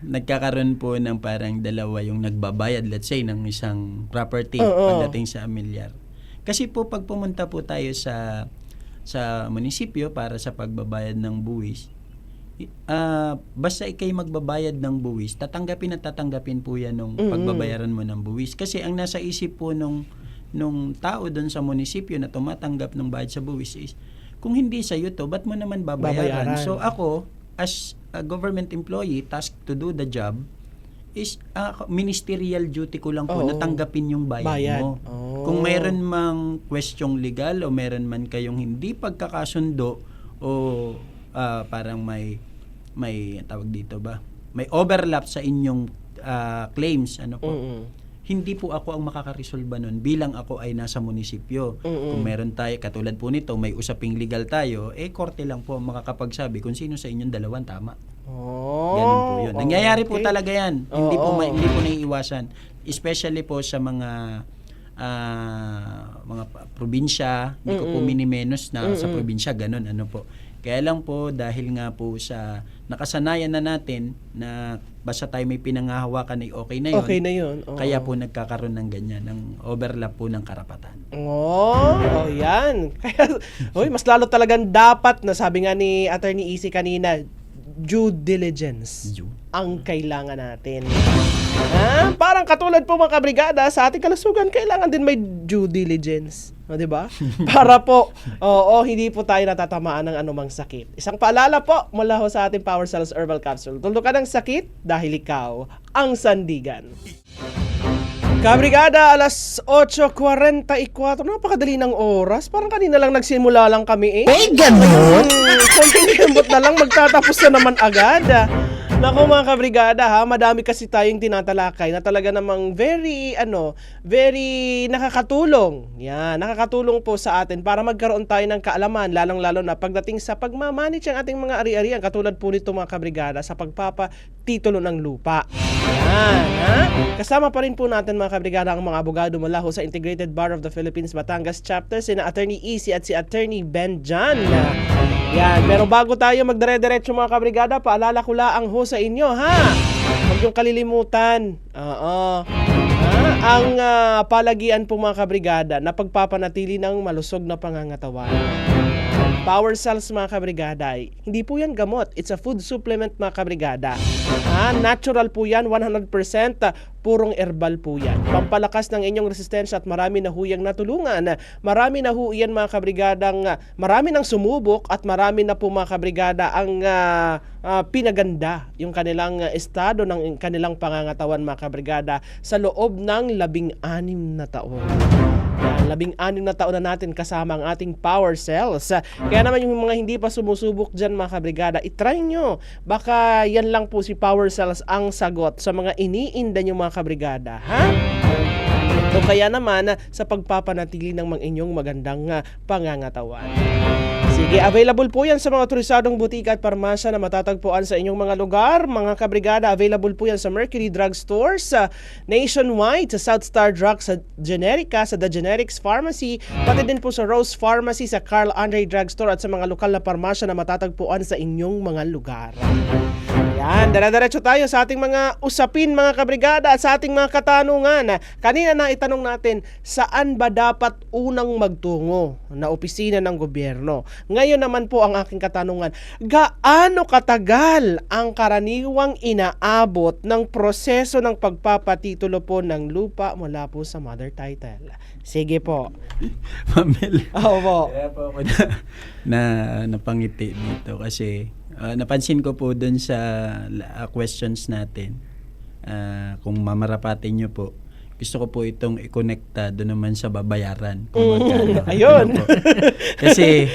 Nagkakaroon po ng parang dalawa yung nagbabayad, let's say, ng isang property pagdating sa amilyar. Kasi po pag pumunta po tayo sa munisipyo para sa pagbabayad ng buwis, basta ikay magbabayad ng buwis, tatanggapin po yan nung pagbabayaran mo ng buwis. Kasi ang nasa isip po nung tao doon sa munisipyo na tumatanggap ng bayad sa buwis is, kung hindi sa iyo to, ba't mo naman babayaran? So ako, as a government employee tasked to do the job, is ministerial duty ko lang po na tanggapin yung bayad mo. Kung mayroon mang questioning legal o mayroon man kayong hindi pagkakasundo o parang may tawag dito ba? May overlap sa inyong claims, hindi po ako ang makakaresolba nun bilang ako ay nasa munisipyo. Kung meron tayo, katulad po nito, may usaping legal tayo, korte lang po ang makakapagsabi kung sino sa inyong dalawang tama. Ganun po yun. Nangyayari po talaga yan. Hindi po naiiwasan. Especially po sa mga probinsya, hindi ko po minimenos na sa probinsya, ganun, ano po. Kaya lang po, dahil nga po sa nakasanayan na natin na basta tayo may pinangahawakan ay okay na yun. Okay na yun. Kaya po nagkakaroon ng ganyan, ng overlap po ng karapatan. Yan. Kaya, mas lalo talagang dapat na sabi nga ni Attorney Easy kanina, due diligence ang kailangan natin. Parang katulad po mga kabrigada, sa ating kalusugan, kailangan din may due diligence. Di ba? Para po, hindi po tayo natatamaan ng anumang sakit. Isang paalala po mula ho sa ating Power Cells Herbal Capsule. Tuldo ka ng sakit dahil ikaw ang sandigan. Kabrigada, alas 8:44. Napakadali ng oras. Parang kanina lang nagsimula lang kami Ganun? Konting lembot na lang, magtatapos na naman agad. Naku mga kabrigada madami kasi tayong tinatalakay na talaga namang very nakakatulong. Yan, nakakatulong po sa atin para magkaroon tayo ng kaalaman, lalong-lalo na pagdating sa pagmamanage ang ating mga ari-arian, katulad po nito mga kabrigada sa pagpapatitulo ng lupa. Yan, Kasama pa rin po natin mga kabrigada ang mga abogado mula ho sa Integrated Bar of the Philippines Batangas Chapter, sina Attorney Easy at si Attorney Ben John. Yan, pero bago tayo magdire-diretso mga kabrigada, paalala ko lang ho sa inyo, huwag yung kalilimutan. Ang palagian po mga kabrigada na pagpapanatili ng malusog na pangangatawan. Power Cells mga kabrigada, hindi po yan gamot. It's a food supplement mga kabrigada. Natural po yan, 100%. Purong herbal po yan. Pampalakas ng inyong resistensya at marami na huyang natulungan. Marami na huyan mga kabrigadang, marami nang sumubok at marami na po mga kabrigada ang pinaganda yung kanilang estado ng kanilang pangangatawan mga kabrigada sa loob ng 16 na taon. 16 na taon na natin kasama ang ating Power Cells. Kaya naman yung mga hindi pa sumusubok dyan mga kabrigada, itry nyo. Baka yan lang po si Power Cells ang sagot sa mga iniinda nyo mga kabrigada. O kaya naman sa pagpapanatili ng mga inyong magandang pangangatawan. Sige, available po yan sa mga otorisadong butika at parmasya na matatagpuan sa inyong mga lugar. Mga kabrigada, available po yan sa Mercury Drug Stores, nationwide, sa South Star Drugs, sa Generica, sa The Generics Pharmacy, pati din po sa Rose Pharmacy, sa Carl Andre Drug Store at sa mga lokal na parmasya na matatagpuan sa inyong mga lugar. Yan, dire-diretso tayo sa ating mga usapin mga kabrigada at sa ating mga katanungan. Kanina na itanong natin, saan ba dapat unang magtungo na opisina ng gobyerno? Ngayon naman po ang aking katanungan, gaano katagal ang karaniwang inaabot ng proseso ng pagpapatitulo po ng lupa mula po sa mother title? Sige po. Pamela. Po. Kaya po ako napangiti dito kasi napansin ko po dun sa questions natin, kung mamarapatin nyo po, gusto ko po itong i-connecta doon naman sa babayaran. Kung magkano. Ayun. Kasi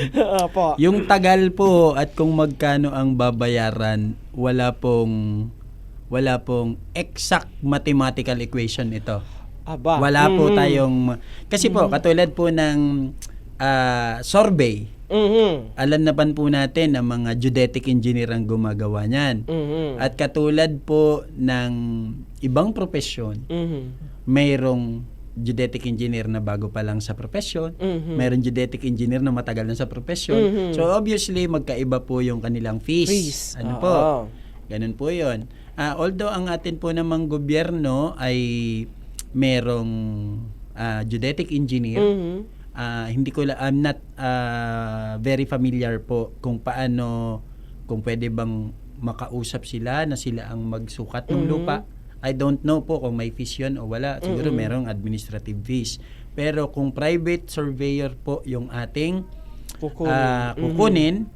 yung tagal po at kung magkano ang babayaran, wala pong exact mathematical equation ito. Aba. Wala po tayong, kasi po katulad po ng survey. Alam naman po natin na mga geodetic engineer ang gumagawa niyan. At katulad po ng ibang profesyon, mayroong geodetic engineer na bago pa lang sa profession, mayroong geodetic engineer na matagal na sa profession. So obviously magkaiba po yung kanilang fees. Ano po? Ganun po 'yon. Although ang atin po namang gobyerno ay merong geodetic engineer, I'm not very familiar po kung paano, kung pwede bang makausap sila na sila ang magsukat ng lupa. I don't know po kung may fees yun o wala. Siguro merong administrative fees. Pero kung private surveyor po yung ating kukunin,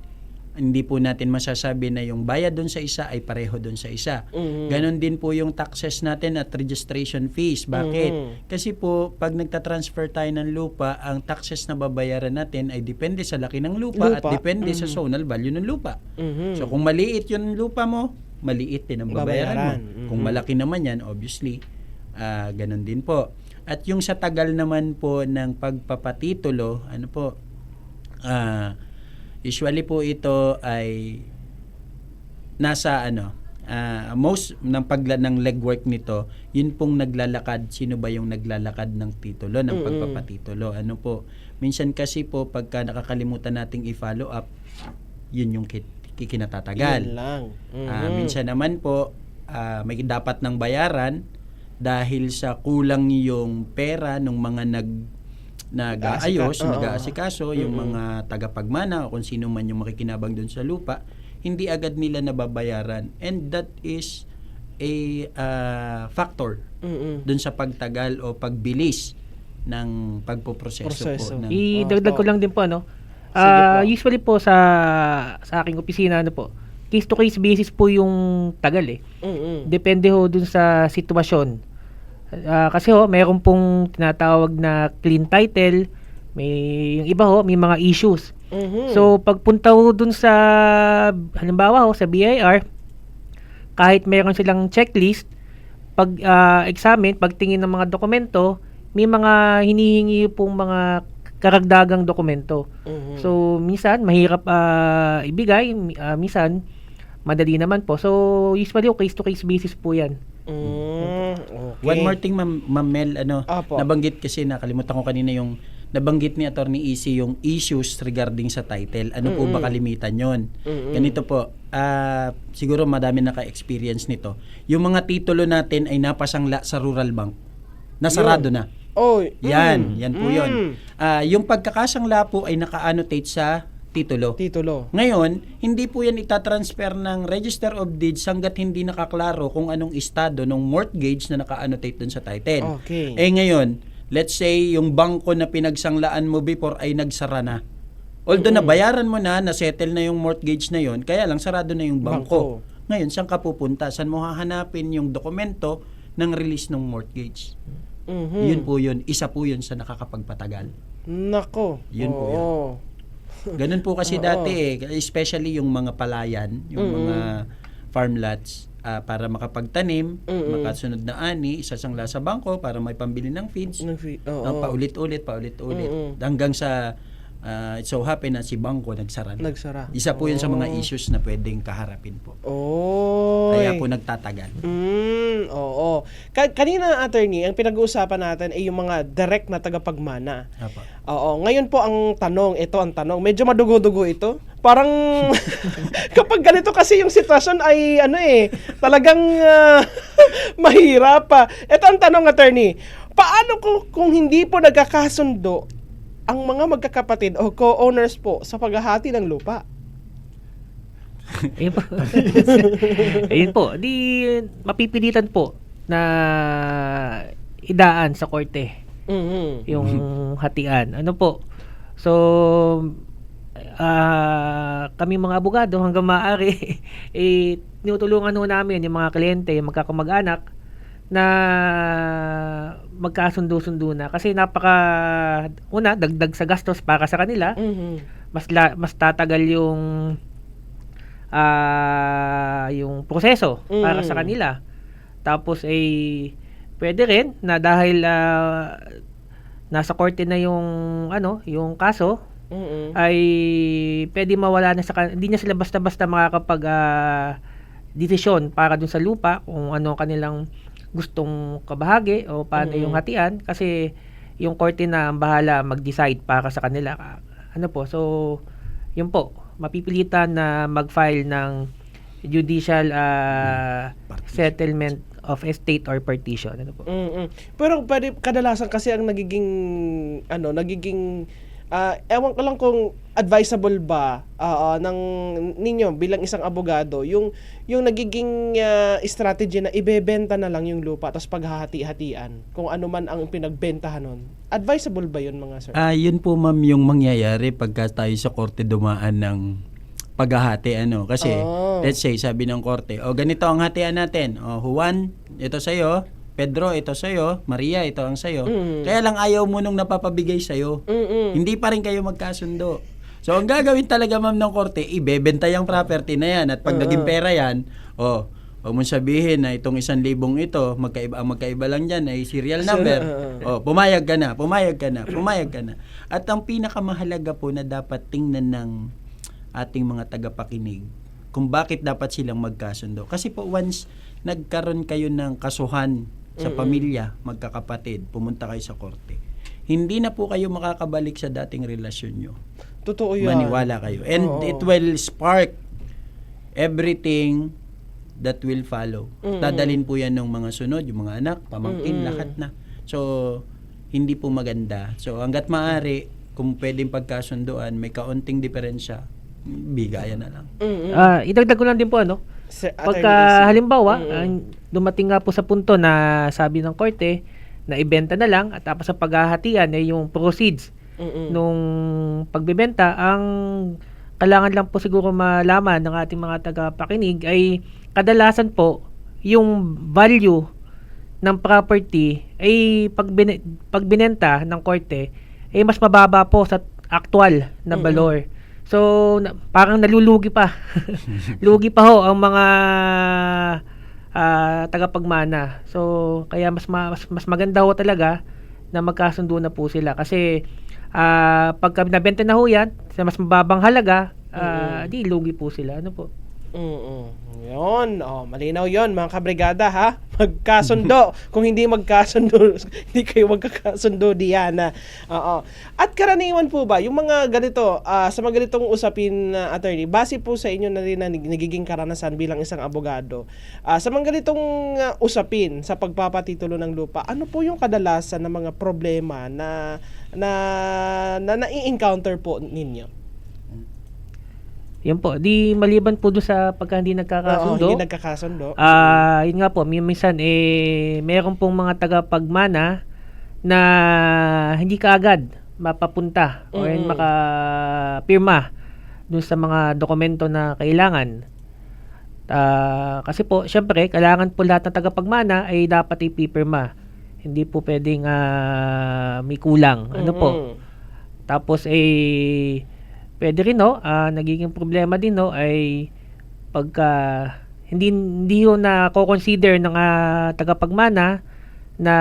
hindi po natin masasabi na yung bayad doon sa isa ay pareho doon sa isa. Ganon din po yung taxes natin at registration fees. Bakit? Kasi po, pag nagtatransfer tayo ng lupa, ang taxes na babayaran natin ay depende sa laki ng lupa. At depende sa zonal value ng lupa. So kung maliit yung lupa mo, maliit din ang babayaran mo. Kung malaki naman yan, obviously, Ganun din po. At yung sa tagal naman po ng pagpapatitulo, ano po, usually po ito ay nasa most ng ng legwork nito, yun pong naglalakad, sino ba yung naglalakad ng titulo, ng pagpapatitulo. Ano po, minsan kasi po pagka nakakalimutan nating i-follow up, yun yung kinatatagal. Yun lang. Minsan naman po, may dapat ng bayaran dahil sa kulang yung pera ng mga nag-aayos, nag-aasikaso, yung mga tagapagmana o kung sino man yung makikinabang doon sa lupa, hindi agad nila nababayaran. And that is a factor doon sa pagtagal o pagbilis ng pagpoproseso po. Idagdag ko lang din po, usually po sa aking opisina, case to case basis po yung tagal eh. Depende ho dun sa sitwasyon. Kasi mayroon pong tinatawag na clean title, yung iba may mga issues. So pagpunta ho dun sa halimbawa sa BIR, kahit mayroon silang checklist, pag examine, pagtingin ng mga dokumento, may mga hinihingi pong mga karagdagang dokumento. So minsan mahirap ibigay, minsan madali naman po. So usually case to case basis po 'yan. Okay. One more thing, Ma'am Mel, nabanggit kasi, nakalimutan ko kanina yung nabanggit ni Attorney Easy yung issues regarding sa title. Ano po ba kalimitan yon? Ganito po, siguro madami naka-experience nito. Yung mga titulo natin ay napasangla sa Rural Bank. Nasarado na. Yan po yun. Yung pagkakasangla po ay naka-annotate sa titulo. Ngayon, hindi po yan itatransfer ng Register of Deeds hanggat hindi nakaklaro kung anong estado ng mortgage na naka-annotate dun sa title. Okay. Ngayon, let's say yung bangko na pinagsanglaan mo before ay nagsara na. Although nabayaran mo na, na-settle na yung mortgage na yon, kaya lang sarado na yung bangko. Ngayon, saan ka pupunta? Saan mo hahanapin yung dokumento ng release ng mortgage? Yun po yun. Isa po yun sa nakakapagpatagal. Nako. Yun po yun. Ganun po kasi dati especially yung mga palayan, yung mga farmlots, para makapagtanim, makasunod na ani, isasangla sa bangko para may pambili ng feeds. Paulit-ulit. Hanggang sa it so happen na si bangko nagsara. Isa po yun sa mga issues na pwedeng kaharapin po. Kaya po nagtatagal. Oo. Kanina, attorney, ang pinag-uusapan natin ay yung mga direct na tagapagmana. Oo. Ngayon po ang tanong, medyo madugo-dugo ito. Parang kapag ganito kasi yung sitwasyon ay talagang mahirap pa. Ito ang tanong, attorney. Paano kung hindi po nagkakasundo ang mga magkakapatid o co-owners po sa paghahati ng lupa? Ayun po, di mapipilitan po na idaan sa korte yung hatian. Ano po? So kami mga abogado hanggang maaari tinutulungan ho namin yung mga kliyente, yung magkakamag-anak na magkasundo-sundo na kasi dagdag sa gastos para sa kanila. Mas tatagal yung proseso para sa kanila. Tapos pwede rin na dahil nasa korte na yung kaso, ay pwede mawala na hindi na sila basta-basta makakapag desisyon para dun sa lupa kung ano kanilang gustong kabahagi o paano yung hatian, kasi yung korte na ang bahala mag-decide para sa kanila. So yun po, mapipilitan na mag-file ng judicial settlement of estate or partition. Pero kadalasan kasi ang nagiging ewan ko lang kung advisable ba ng ninyo bilang isang abogado yung nagiging strategy na ibebenta na lang yung lupa tapos paghahati-hatian kung ano man ang pinagbentahan nun. Advisable ba yun, mga sir? Yun po, ma'am, yung mangyayari pagka tayo sa korte dumaan ng paghahati. Kasi let's say sabi ng korte, ganito ang hatian natin. Juan, ito sa'yo. Pedro, ito sa'yo. Maria, ito ang sa'yo. Kaya lang ayaw mo nung napapabigay sa'yo. Hindi pa rin kayo magkasundo. So, ang gagawin talaga, ma'am, ng korte, ibebenta yung property na yan. At pag naging pera yan, Huwag mong sabihin na itong 1,000 ito, ang magkaiba lang dyan ay serial number. Pumayag ka na. At ang pinakamahalaga po na dapat tingnan ng ating mga tagapakinig, kung bakit dapat silang magkasundo. Kasi po once nagkaroon kayo ng kasuhan sa pamilya, magkakapatid, pumunta kayo sa korte, hindi na po kayo makakabalik sa dating relasyon nyo. Totoo yan. Maniwala kayo. And it will spark everything that will follow. Dadalhin po yan ng mga sunod, yung mga anak, pamangkin, lahat na. So, hindi po maganda. So, hanggat maaari, kung pwedeng pagkasunduan, may kaunting diferensya, bigayan na lang. Idagdag ko lang din po, pagka halimbawa, dumating nga po sa punto na sabi ng korte na ibenta na lang at tapos sa paghahatian ay yung proceeds nung pagbebenta, ang kailangan lang po siguro malaman ng ating mga tagapakinig ay kadalasan po yung value ng property ay pag binenta ng korte ay mas mababa po sa actual na valor. So parang nalulugi pa. Lugi pa ho ang mga tagapagmana. So kaya mas maganda ho talaga na magkasundo na po sila kasi pagka nabenta na ho yan sa mas mababang halaga, di lugi po sila. Ano po? Yun. Malinaw yun, mga kabrigada, ha? Magkasundo. Kung hindi magkasundo, hindi kayo magkakasundo, Diana. At karaniwan po ba, yung mga ganito, sa mga ganitong usapin, attorney, base po sa inyo na rin na nagiging karanasan bilang isang abogado, sa mga ganitong usapin sa pagpapatitulo ng lupa, ano po yung kadalasan ng mga problema na nai-encounter po ninyo? Yan po, di maliban po doon sa pagka hindi nagkakasundo. Hindi nagkakasundo. Yun nga po, minsan meron pong mga tagapagmana na hindi kaagad mapapunta o makapirma doon sa mga dokumento na kailangan. Kasi po, syempre, kailangan po lahat ng tagapagmana ay dapat ipipirma. Hindi po pwedeng may kulang. Ano po? Tapos pwede rin nagiging problema din ay pagka hindi ho na ko-consider ng tagapagmana na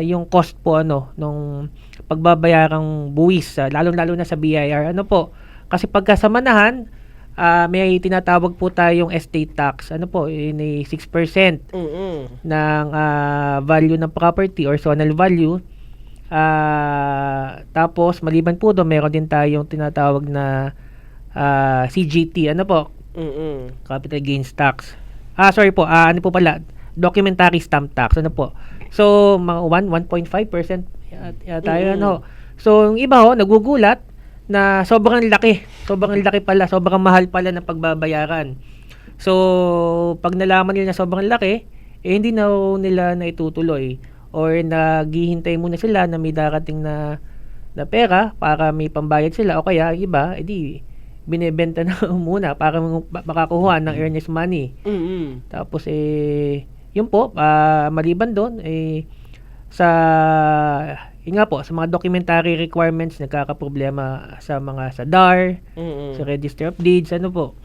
yung cost po nung pagbabayarang buwis, lalo na sa BIR. Ano po? Kasi pagka sa manahan, may tinatawag po tayong estate tax. Ano po? Yun ay 6% ng value ng property or zonal value. Tapos maliban po doon, meron din tayong tinatawag na CGT, capital gains tax. Sorry po, ano po pala, documentary stamp tax, po. So mga 1.5% tayo, So yung iba nagugulat na sobrang laki pala, sobrang mahal pala ng pagbabayaran. So pag nalaman nila na sobrang laki, hindi na nila naitutuloy. Or naghihintay muna sila na may darating na pera para may pambayad sila, o kaya iba edi binebenta na muna para makakuha ng earnest money. Tapos yun po, maliban doon sa mga documentary requirements, nagkakaproblema sa DAR, sa Register of Deeds, po.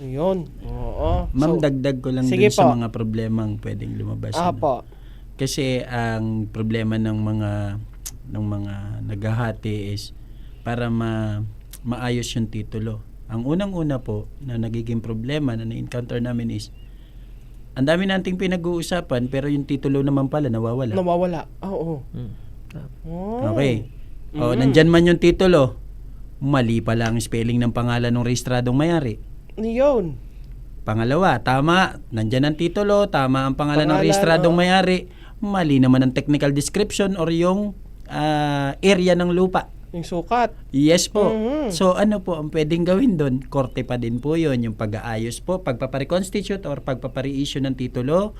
Yun. Oo. Ma'am, dagdag ko lang dun sa mga problemang pwedeng lumabas. Po. Kasi ang problema ng mga naghahati is para maayos yung titulo. Ang unang-una po na nagiging problema na na-encounter namin is ang dami nating pinag-uusapan pero yung titulo naman pala nawawala. Oo. Okay. Nandyan man yung titulo, mali pala ang spelling ng pangalan ng rehistradong may-ari. Yun. Pangalawa, tama, nandyan ang titulo, tama ang pangalan ng rehistradong may-ari, mali naman ang technical description or yung area ng lupa. Yung sukat. Yes po. So ano po ang pwedeng gawin doon? Korte pa din po yun. Yung pag-aayos po, pagpapare-constitute or pagpapare-issue ng titulo,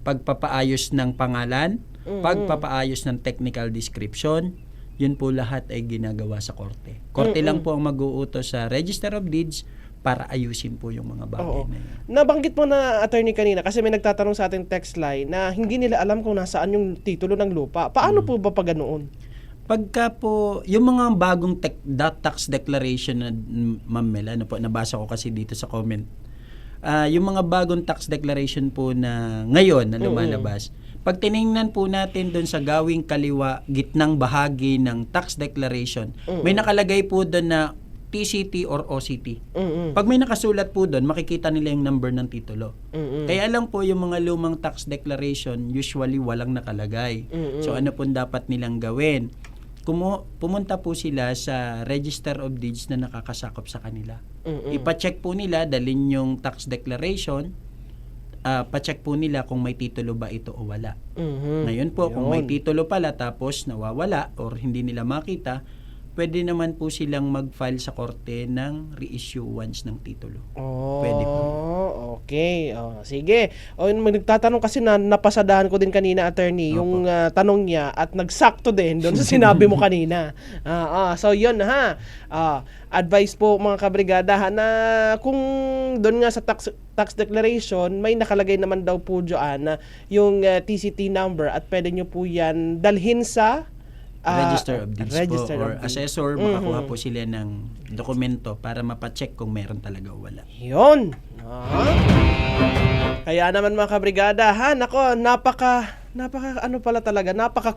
pagpapaayos ng pangalan, pagpapaayos ng technical description, yun po lahat ay ginagawa sa korte. Korte lang po ang mag-uutos sa Register of Deeds para ayusin po yung mga bagay na yun. Nabanggit mo na, attorney, kanina, kasi may nagtatanong sa ating text line na hindi nila alam kung nasaan yung titulo ng lupa. Paano po ba pag ganoon? Pagka po, yung mga bagong tax declaration na Ma'am Mel, nabasa ko kasi dito sa comment, yung mga bagong tax declaration po na ngayon na lumalabas, pag tiningnan po natin doon sa gawing kaliwa, gitnang bahagi ng tax declaration, may nakalagay po doon na TCT or OCT. Pag may nakasulat po doon, makikita nila yung number ng titulo. Kaya lang po yung mga lumang tax declaration, usually walang nakalagay. So ano po dapat nilang gawin? Pumunta po sila sa Register of Deeds na nakakasakop sa kanila. Ipa-check po nila, dalhin yung tax declaration, pa-check po nila kung may titulo ba ito o wala. Ngayon po, kung may titulo pala tapos nawawala or hindi nila makita, pwede naman po silang mag-file sa korte ng reissuance ng titulo. Pwede po. Okay. Sige. Nagtatanong kasi na napasadahan ko din kanina, attorney, yung tanong niya at nagsakto din doon sa sinabi mo kanina. So yun ha. Advice po mga kabrigada ha, na kung doon nga sa tax declaration, may nakalagay naman daw po dyan na yung TCT number at pwede nyo po yan dalhin sa Register of Deeds Register po, or of Deeds. assessor, makakuha po sila ng dokumento para mapacheck kung meron talaga o wala. Yun. Kaya naman mga kabrigada, nako, napaka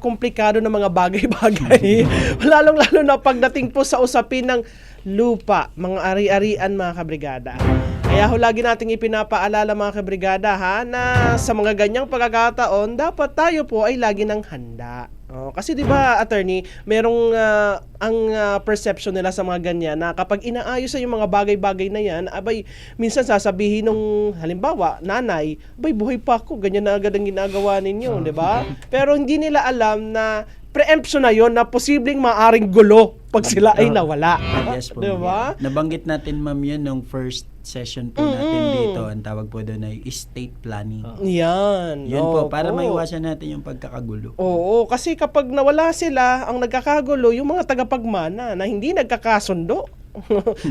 komplikado ng mga bagay-bagay. Lalong-lalo na pagdating po sa usapin ng lupa, mga ari-arian mga kabrigada. Kaya lagi nating ipinapaalala mga kabrigada na sa mga ganyang pagkakataon, dapat tayo po ay lagi ng handa. Kasi 'di ba, attorney, merong ang perception nila sa mga ganyan na kapag inaayos yung mga bagay-bagay na yan, abay minsan sasabihin nung halimbawa, nanay, abay buhay pa ako, ganyan na agad ang ginagawa ninyo, 'di ba? Pero hindi nila alam na preemption na yon na posibleng maaring gulo pag sila ay nawala. Yes po. Diba? Nabanggit natin, ma'am, yun nung first session po natin dito. Ang tawag po doon ay estate planning. Yan. Yun po, para maiwasan natin yung pagkakagulo. Oo, kasi kapag nawala sila, ang nagkakagulo, yung mga tagapagmana na hindi nagkakasundo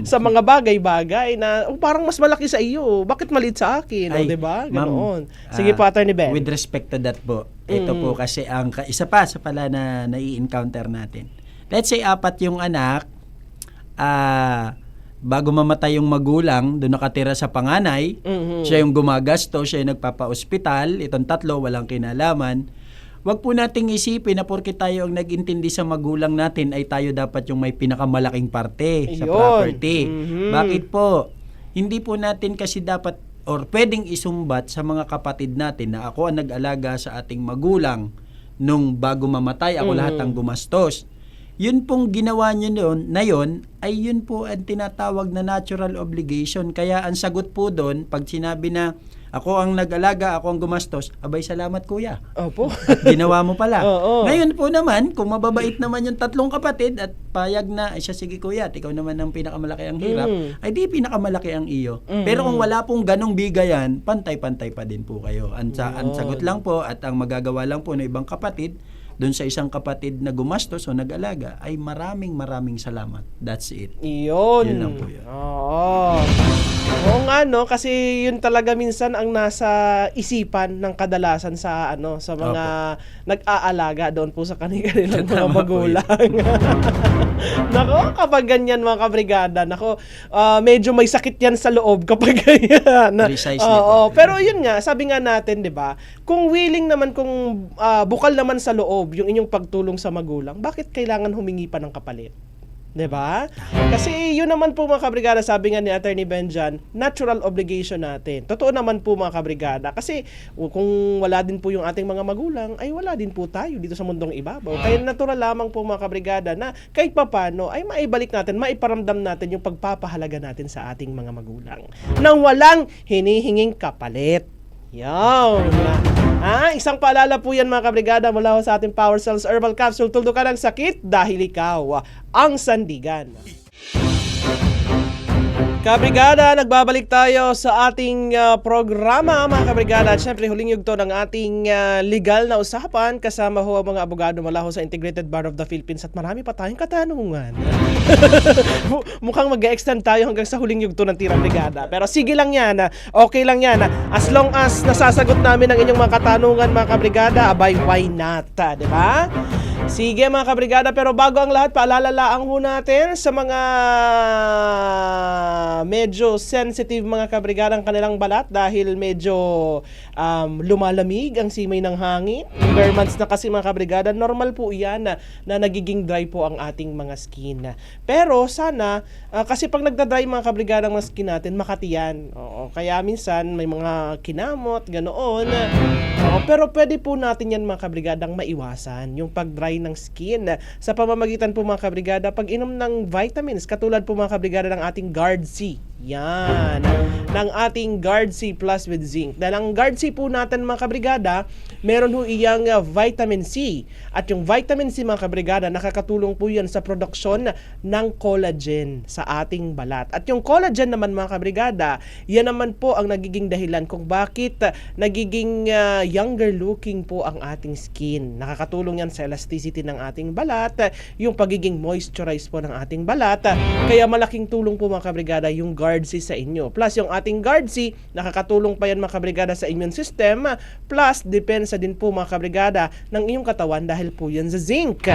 sa mga bagay-bagay na parang mas malaki sa iyo, bakit maliit sa akin, Ay, 'di ba? ma'am, Ganoon. Sige po, Attorney Ben. With respect to that po, ito po kasi ang isa pa sa pala na nai-encounter natin. Let's say 4 yung anak, bago mamatay yung magulang, doon nakatira sa panganay, siya yung gumagasto, siya yung nagpapa-ospital, itong 3 walang kinalaman. Wag po nating isipin na porke tayo ang nag-intindi sa magulang natin ay tayo dapat yung may pinakamalaking parte sa property. Bakit po? Hindi po natin kasi dapat or pwedeng isumbat sa mga kapatid natin na ako ang nag-alaga sa ating magulang nung bago mamatay, ako lahat ang gumastos. Yun pong ginawa nyo na yun, ay yun po ang tinatawag na natural obligation. Kaya ang sagot po doon, pag sinabi na ako ang nag-alaga, ako ang gumastos, abay salamat kuya. Opo. At ginawa mo pala. Oo. Ngayon po naman, kung mababait naman yung 3 kapatid at payag na, ay siya sige kuya, at ikaw naman ang pinakamalaki ang hirap, ay di pinakamalaki ang iyo. Pero kung wala pong ganong bigayan, pantay-pantay pa din po kayo. Ang sagot lang po at ang magagawa lang po ng ibang kapatid, doon sa isang kapatid na gumastos o nag-alaga, ay maraming salamat. That's it. Yun. Yun lang po yun. Oo. Oo nga, no, kasi yun talaga minsan ang nasa isipan ng kadalasan sa sa mga nag-aalaga doon po sa kanilang mga Tama po magulang. Nako, kapag ganyan mga kabrigada, medyo may sakit yan sa loob kapag ganyan. Precisely po. Pero yun nga, sabi nga natin, 'di ba? Kung willing naman, kung bukal naman sa loob yung inyong pagtulong sa magulang, bakit kailangan humingi pa ng kapalit? 'Di ba? Kasi yun naman po mga kabrigada, sabi nga ni Attorney Benjan, natural obligation natin. Totoo naman po mga kabrigada, kasi kung wala din po yung ating mga magulang, ay wala din po tayo dito sa mundong ibabaw. Kaya natural lamang po mga kabrigada na kahit papano ay maibalik natin, maiparamdam natin yung pagpapahalaga natin sa ating mga magulang nang walang hinihinging kapalit. Yan. Isang paalala po yan mga kabrigada mula sa ating Power Cells Herbal Capsule. Tuldo ka ng sakit dahil ikaw ang sandigan. Kabrigada, nagbabalik tayo sa ating programa mga kabrigada. At syempre huling yugto ng ating legal na usapan kasama ho ang mga abogado mula ho sa Integrated Bar of the Philippines at marami pa tayong katanungan. Mukhang mag-extend tayo hanggang sa huling yugto ng Tirang Brigada. Pero sige lang yan, okay lang yan. As long as nasasagot namin ang inyong mga katanungan mga kabrigada, abay why not, diba? Sige mga kabrigada, pero bago ang lahat, paalala lang ho natin sa mga medyo sensitive mga kabrigada ang kanilang balat dahil medyo lumalamig ang simay ng hangin. Bare months na kasi mga kabrigada, normal po yan na nagiging dry po ang ating mga skin. Pero sana, kasi pag nagda-dry mga kabrigada ang mga skin natin, makati yan. Oo, kaya minsan may mga kinamot, ganoon. Pero pwede po natin yan mga kabrigadang maiwasan, yung pag-dry ng skin sa pamamagitan po mga kabrigada pag-inom ng vitamins katulad po mga kabrigada ng ating Guard C. Yan, ng ating Guard C Plus with Zinc. Dahil ang Guard C po natin mga kabrigada, meron ho iyang vitamin C. At yung vitamin C mga kabrigada, nakakatulong po yan sa produksyon ng collagen sa ating balat. At yung collagen naman mga kabrigada, yan naman po ang nagiging dahilan kung bakit nagiging younger looking po ang ating skin. Nakakatulong yan sa elasticity ng ating balat, yung pagiging moisturized po ng ating balat. Kaya malaking tulong po mga kabrigada yung Guard C sa inyo. Plus yung ating Guard C, nakakatulong pa yan mga kabrigada sa immune system. Plus, depensa din po mga kabrigada ng iyong katawan dahil po yan sa zinc.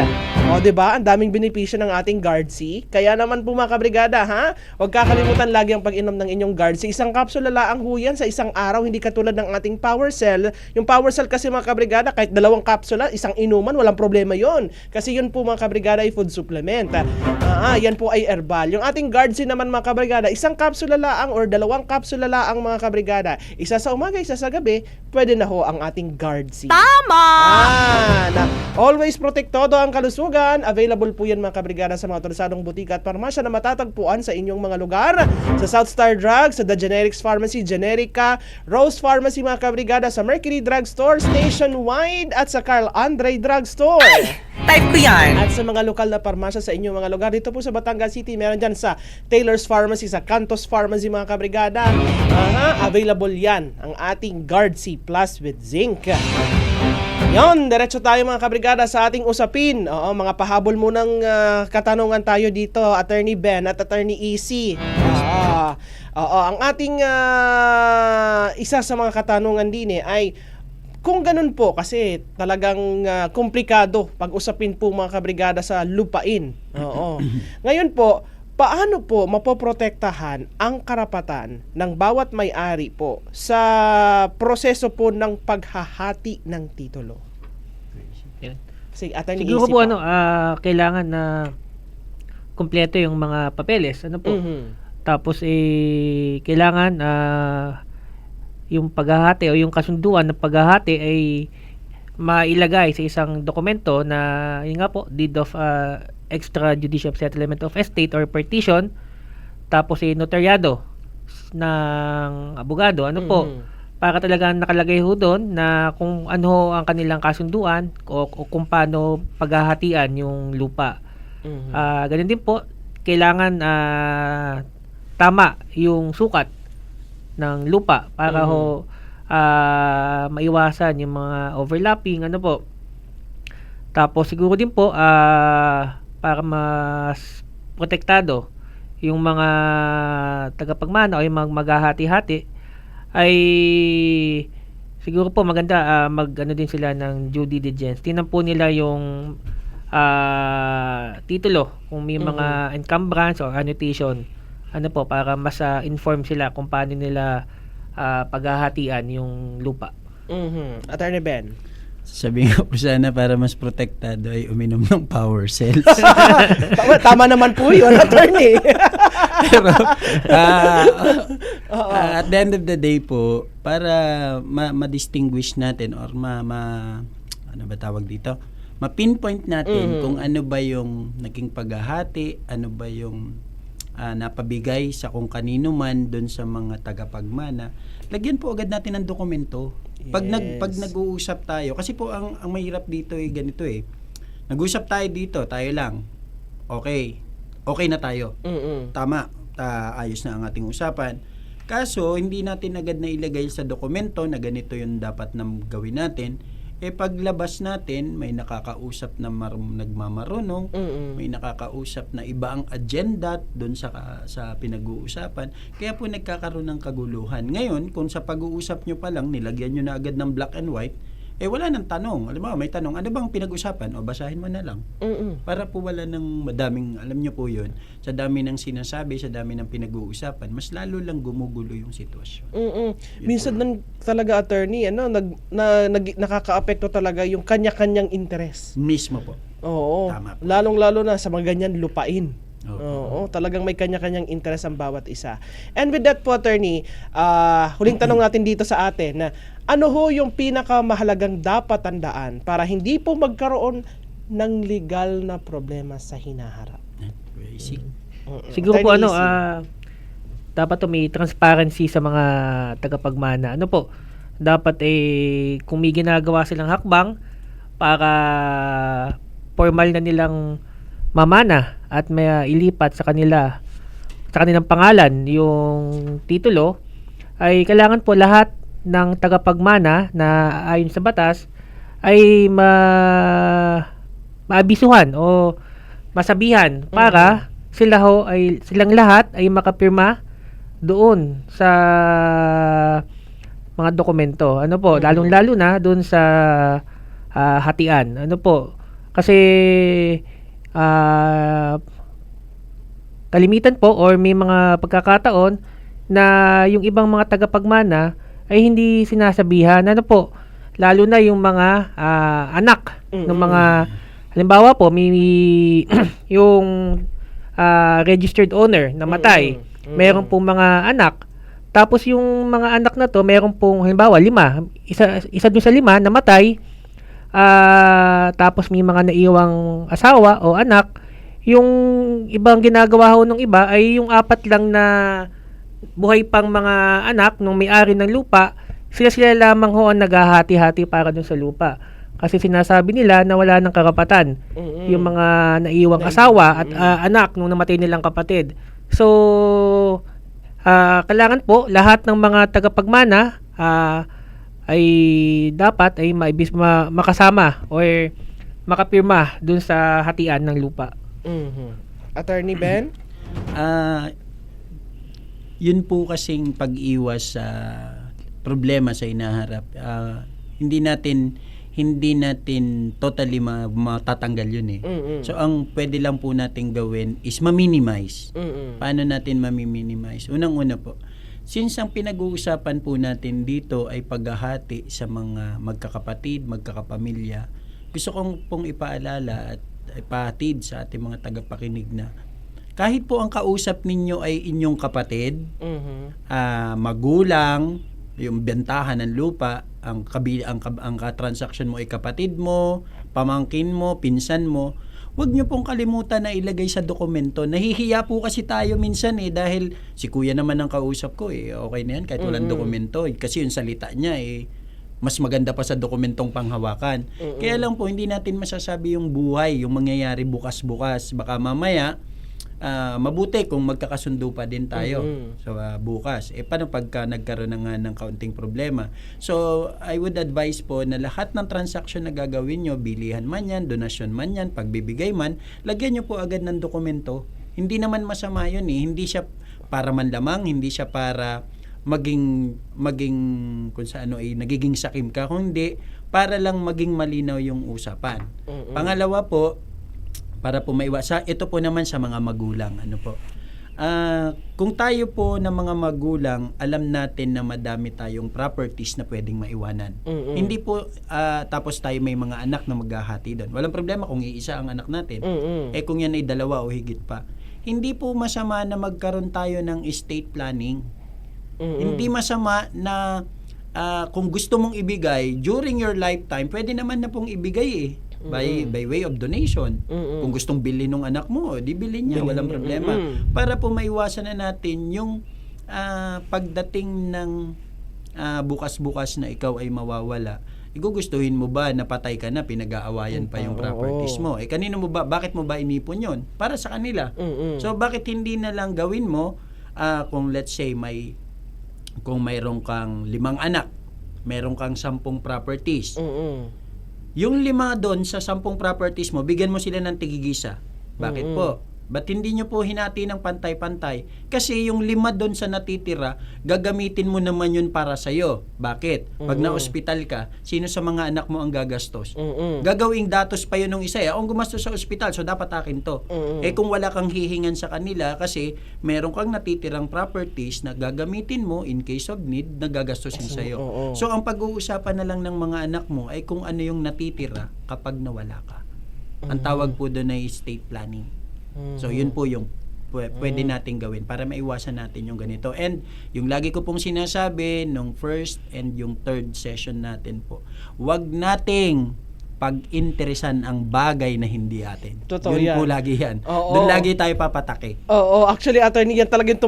O diba? Ang daming benepisyo ng ating Guard C. Kaya naman po mga kabrigada, ha? Huwag kakalimutan lagi ang pag-inom ng inyong Guard C. Isang kapsula laang ho yan sa isang araw, hindi katulad ng ating Power Cell. Yung Power Cell kasi mga kabrigada, kahit 2 kapsula, isang inuman, walang problema yon. Kasi yun po mga kabrigada ay food supplement. Yan po ay herbal. Yung ating Guard C naman mga kabrigada, isang kapsula laang or 2 kapsula laang mga kabrigada. Isa sa umaga, isa sa gabi, pwede na ho ang ating Guard C. Tama! Always protektado ang kalusugan. Available po yan mga kabrigada sa mga autorisadong butika at parmasya na matatagpuan sa inyong mga lugar. Sa South Star Drugs, sa The Generics Pharmacy, Generica, Rose Pharmacy mga kabrigada, sa Mercury Drugstores nationwide at sa Carl Andre Drugstore. Type ko yan. At sa mga lokal na parmasya sa inyong mga lugar, dito po sa Batangas City, meron dyan sa Taylor's Pharmacy, sa Cantos Pharmacy mga kabrigada. Available yan ang ating Guard C Plus with Zinc. Yon, diretso tayo mga kabrigada sa ating usapin. Mga pahabol munang katanungan tayo dito, Attorney Ben at Attorney EC. Ang ating isa sa mga katanungan din ay kung ganun po, kasi talagang komplikado pag-usapin po mga kabrigada sa lupain. Ngayon po, paano po mapoprotektahan ang karapatan ng bawat may-ari po sa proseso po ng paghahati ng titulo? Sige, Attorney Siguro Easy po kailangan na kumpleto yung mga papeles. Ano po? Tapos kailangan yung paghahati o yung kasunduan ng paghahati ay mailagay sa isang dokumento na yun nga po, deed of extrajudicial settlement of estate or partition, tapos notaryado ng abogado. Ano po? Para talagang nakalagay ho doon na kung ano ang kanilang kasunduan o kung paano paghahatian yung lupa. Ganun din po, kailangan tama yung sukat ng lupa para ho maiwasan yung mga overlapping, ano po. Tapos siguro din po para mas protektado yung mga tagapagmana o yung mga maghahati-hati, ay siguro po maganda mag-ano din sila ng due diligence. Tingnan po nila yung titulo kung may mga encumbrance or annotation, ano po, para mas inform sila kung paano nila paghahatian yung lupa. Attorney Ben. Sabi nga po sana para mas protektado ay uminom ng Power Cells. Tama naman po yun, Attorney. Pero at the end of the day po, para ma-distinguish natin or ano ba tawag dito? Ma-pinpoint natin kung ano ba yung naging paghahati, ano ba yung napabigay sa kung kanino man doon sa mga tagapagmana. Lagyan po agad natin ng dokumento. Pag nag-uusap tayo, kasi po ang mahirap dito ay ganito eh. Nag-usap tayo dito, tayo lang. Okay na tayo. Tama, ayos na ang ating usapan. Kaso, hindi natin agad na ilagay sa dokumento na ganito yung dapat na gawin natin. Paglabas natin, may nakakausap na nagmamarunong, may nakakausap na iba ang agenda doon sa pinag-uusapan. Kaya po nagkakaroon ng kaguluhan. Ngayon, kung sa pag-uusap nyo pa lang, nilagyan nyo na agad ng black and white, wala nang tanong. Alam mo, may tanong, ano bang pinag-usapan? O basahin mo na lang. Para po wala ng madaming, alam nyo po yun, sa dami ng sinasabi, sa dami ng pinag-uusapan, mas lalo lang gumugulo yung sitwasyon. Minsan nang talaga, attorney, nakaka-apekto talaga yung kanya-kanyang interes. Mismo po. Oo. Tama po. Lalong-lalo na sa mga ganyan lupain. Opo. Oo, talagang may kanya-kanyang interes ang bawat isa. And with that po, attorney, huling tanong natin dito sa atin na ano ho yung pinakamahalagang dapat tandaan para hindi po magkaroon ng legal na problema sa hinaharap? Very sick. Siguro po Attorney ano, Izzy. dapat may transparency sa mga tagapagmana. Ano po, dapat kung may ginagawa silang hakbang para formal na nilang mamana at may ilipat sa kanilang pangalan yung titulo, ay kailangan po lahat ng tagapagmana na ayon sa batas ay maabisuhan o masabihan para silang lahat ay makapirma doon sa mga dokumento. Ano po, lalong-lalo na doon sa hatian. Ano po, kasi kalimitan po or may mga pagkakataon na yung ibang mga tagapagmana ay hindi sinasabihan. Ano po, lalo na yung mga anak ng mga, halimbawa po, may yung registered owner namatay. Meron pong mga anak. Tapos yung mga anak na to, meron pong halimbawa 5. Isa dun sa 5 namatay. Tapos may mga naiwang asawa o anak. Yung ibang ginagawa ho ng iba ay yung 4 lang na buhay pang mga anak nung may-ari ng lupa, sila lamang ho ang naghahati-hati para dun sa lupa. Kasi sinasabi nila na wala ng karapatan yung mga naiwang asawa at anak nung namatay nilang kapatid. So, kailangan po lahat ng mga tagapagmana ay dapat ay makasama or makapirma dun sa hatian ng lupa. Attorney Ben? Yun po kasing pag-iwas sa problema sa inaharap. Hindi natin totally matatanggal yun eh. So ang pwede lang po natin gawin is ma-minimize. Paano natin ma-minimize? Unang-una po, since ang pinag-uusapan po natin dito ay paghahati sa mga magkakapatid, magkakapamilya, gusto kong pong ipaalala at ipahatid sa ating mga tagapakinig na kahit po ang kausap ninyo ay inyong kapatid, magulang, yung bentahan ng lupa, ang transaction mo ay kapatid mo, pamangkin mo, pinsan mo, huwag nyo pong kalimutan na ilagay sa dokumento. Nahihiya po kasi tayo minsan dahil si kuya naman ang kausap ko okay na yan kahit walang dokumento kasi yung salita niya mas maganda pa sa dokumentong panghawakan. Kaya lang po hindi natin masasabi yung buhay, yung mangyayari bukas-bukas. Baka mamaya mabuti kung magkakasundo pa din tayo bukas. Paano pagka nagkaroon ng kaunting problema? So, I would advise po na lahat ng transaction na gagawin nyo, bilihan man yan, donasyon man yan, pagbibigay man, lagyan nyo po agad ng dokumento. Hindi naman masama yun Hindi siya para manlamang, hindi siya para maging kung sa nagiging sakim ka, kundi para lang maging malinaw yung usapan. Pangalawa po, para po maiwasan, ito po naman sa mga magulang. Kung tayo po na mga magulang, alam natin na madami tayong properties na pwedeng maiwanan. Hindi po, tapos tayo may mga anak na maghahati doon. Walang problema kung iisa ang anak natin. Kung yan ay 2 o higit pa. Hindi po masama na magkaroon tayo ng estate planning. Hindi masama na kung gusto mong ibigay, during your lifetime, pwede naman na pong ibigay by way of donation. Kung gustong bilhin ng anak mo, di bilhin niya, walang problema. Para po maiwasan na natin yung pagdating ng bukas-bukas na ikaw ay mawawala. Gugustuhin mo ba na patay ka na, pinag-aawayan pa yung properties mo? Kanino mo ba, bakit mo ba inipon yun? Para sa kanila. So bakit hindi na lang gawin mo kung let's say kung mayroon kang 5 anak, mayroon kang 10 properties. Yung 5 doon sa 10 properties mo, bigyan mo sila ng tigigisa. Bakit po? Ba't hindi nyo po hinati ng pantay-pantay? Kasi yung 5 doon sa natitira, gagamitin mo naman yun para sa'yo. Bakit? Pag na-ospital ka, sino sa mga anak mo ang gagastos? Gagawing datos pa yun ng isa. Ang gumastos sa ospital, so dapat akin to. Kung wala kang hihingan sa kanila, kasi meron kang natitirang properties na gagamitin mo in case of need, na gagastosin sa'yo. So ang pag-uusapan na lang ng mga anak mo ay kung ano yung natitira kapag nawala ka. Ang tawag po doon ay estate planning. So yun po yung pwede nating gawin para maiwasan natin yung ganito. And yung lagi ko pong sinasabi nung first and yung third session natin po, wag nating pag-interesan ang bagay na hindi atin. Totoo yun yan. po lagi yan. Oo. Doon lagi tayo papatake. Oo, actually attorney, yan talagang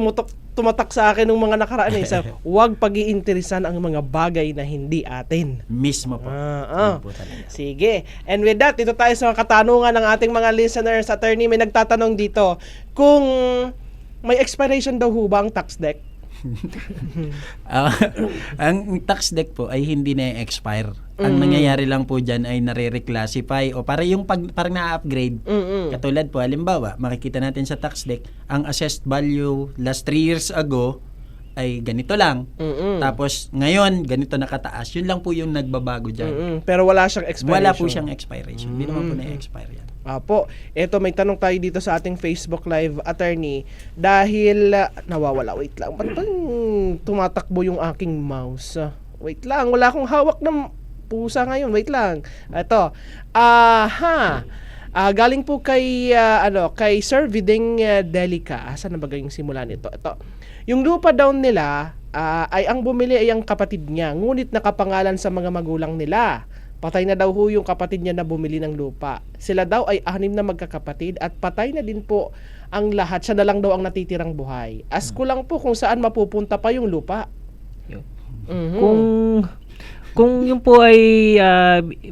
tumatak sa akin ng mga nakaraan sa huwag pag-iinteresan ang mga bagay na hindi atin. Mismo po. Yun po talaga. Sige. And with that, ito tayo sa katanungan ng ating mga listeners. Attorney, may nagtatanong dito kung may expiration daw ho ba ang tax deck? Ang tax deck po ay hindi na-expire. Ang nangyayari lang po dyan ay nare-reclassify o para yung parang na-upgrade. Katulad po, halimbawa, makikita natin sa tax deck, ang assessed value last 3 years ago ay ganito lang. Tapos ngayon, ganito nakataas. Yun lang po yung nagbabago dyan. Pero wala siyang expiration. Wala po siyang expiration. Hindi naman po na-expire yan. Apo, eto may tanong tayo dito sa ating Facebook Live, attorney, dahil nawawala, wait lang, ba't bang tumatakbo yung aking mouse? Wait lang, wala akong hawak ng pusa ngayon, wait lang. Eto, galing po kay, kay Sir Viding Delica. Saan na ba yung simula nito? Ito, yung lupa daw nila, ay ang bumili ay ang kapatid niya, ngunit nakapangalan sa mga magulang nila. Patay na daw ho yung kapatid niya na bumili ng lupa. Sila daw ay 6 na magkakapatid at patay na din po ang lahat. Siya na lang daw ang natitirang buhay. Ask ko lang po kung saan mapupunta pa yung lupa. Kung yun po ay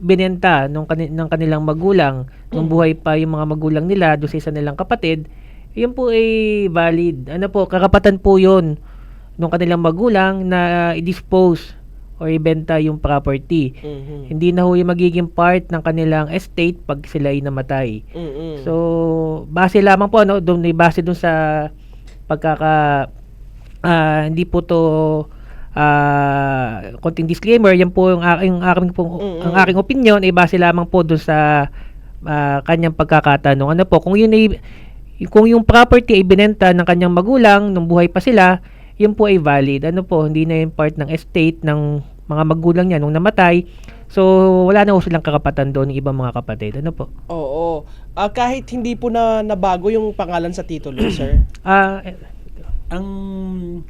binenta ng kanilang magulang, nung buhay pa yung mga magulang nila doon sa isa nilang kapatid, yun po ay valid. Ano po, karapatan po yun ng kanilang magulang na i-dispose o ibenta yung property. Hindi na ho yung magiging part ng kanilang estate pag sila ay namatay. So, base lamang po, base doon sa hindi po to konting disclaimer, yan po yung aking opinion, ay base lamang po doon sa kanyang pagkakatanong. Ano po, kung yung property ay binenta ng kanyang magulang nung buhay pa sila, yun po ay valid. Ano po, hindi na yung part ng estate ng mga magulang niya nung namatay. So, wala na po silang karapatan doon ng ibang mga kapatid. Ano po? Oo. Kahit hindi po na nabago yung pangalan sa titulo, sir? Ang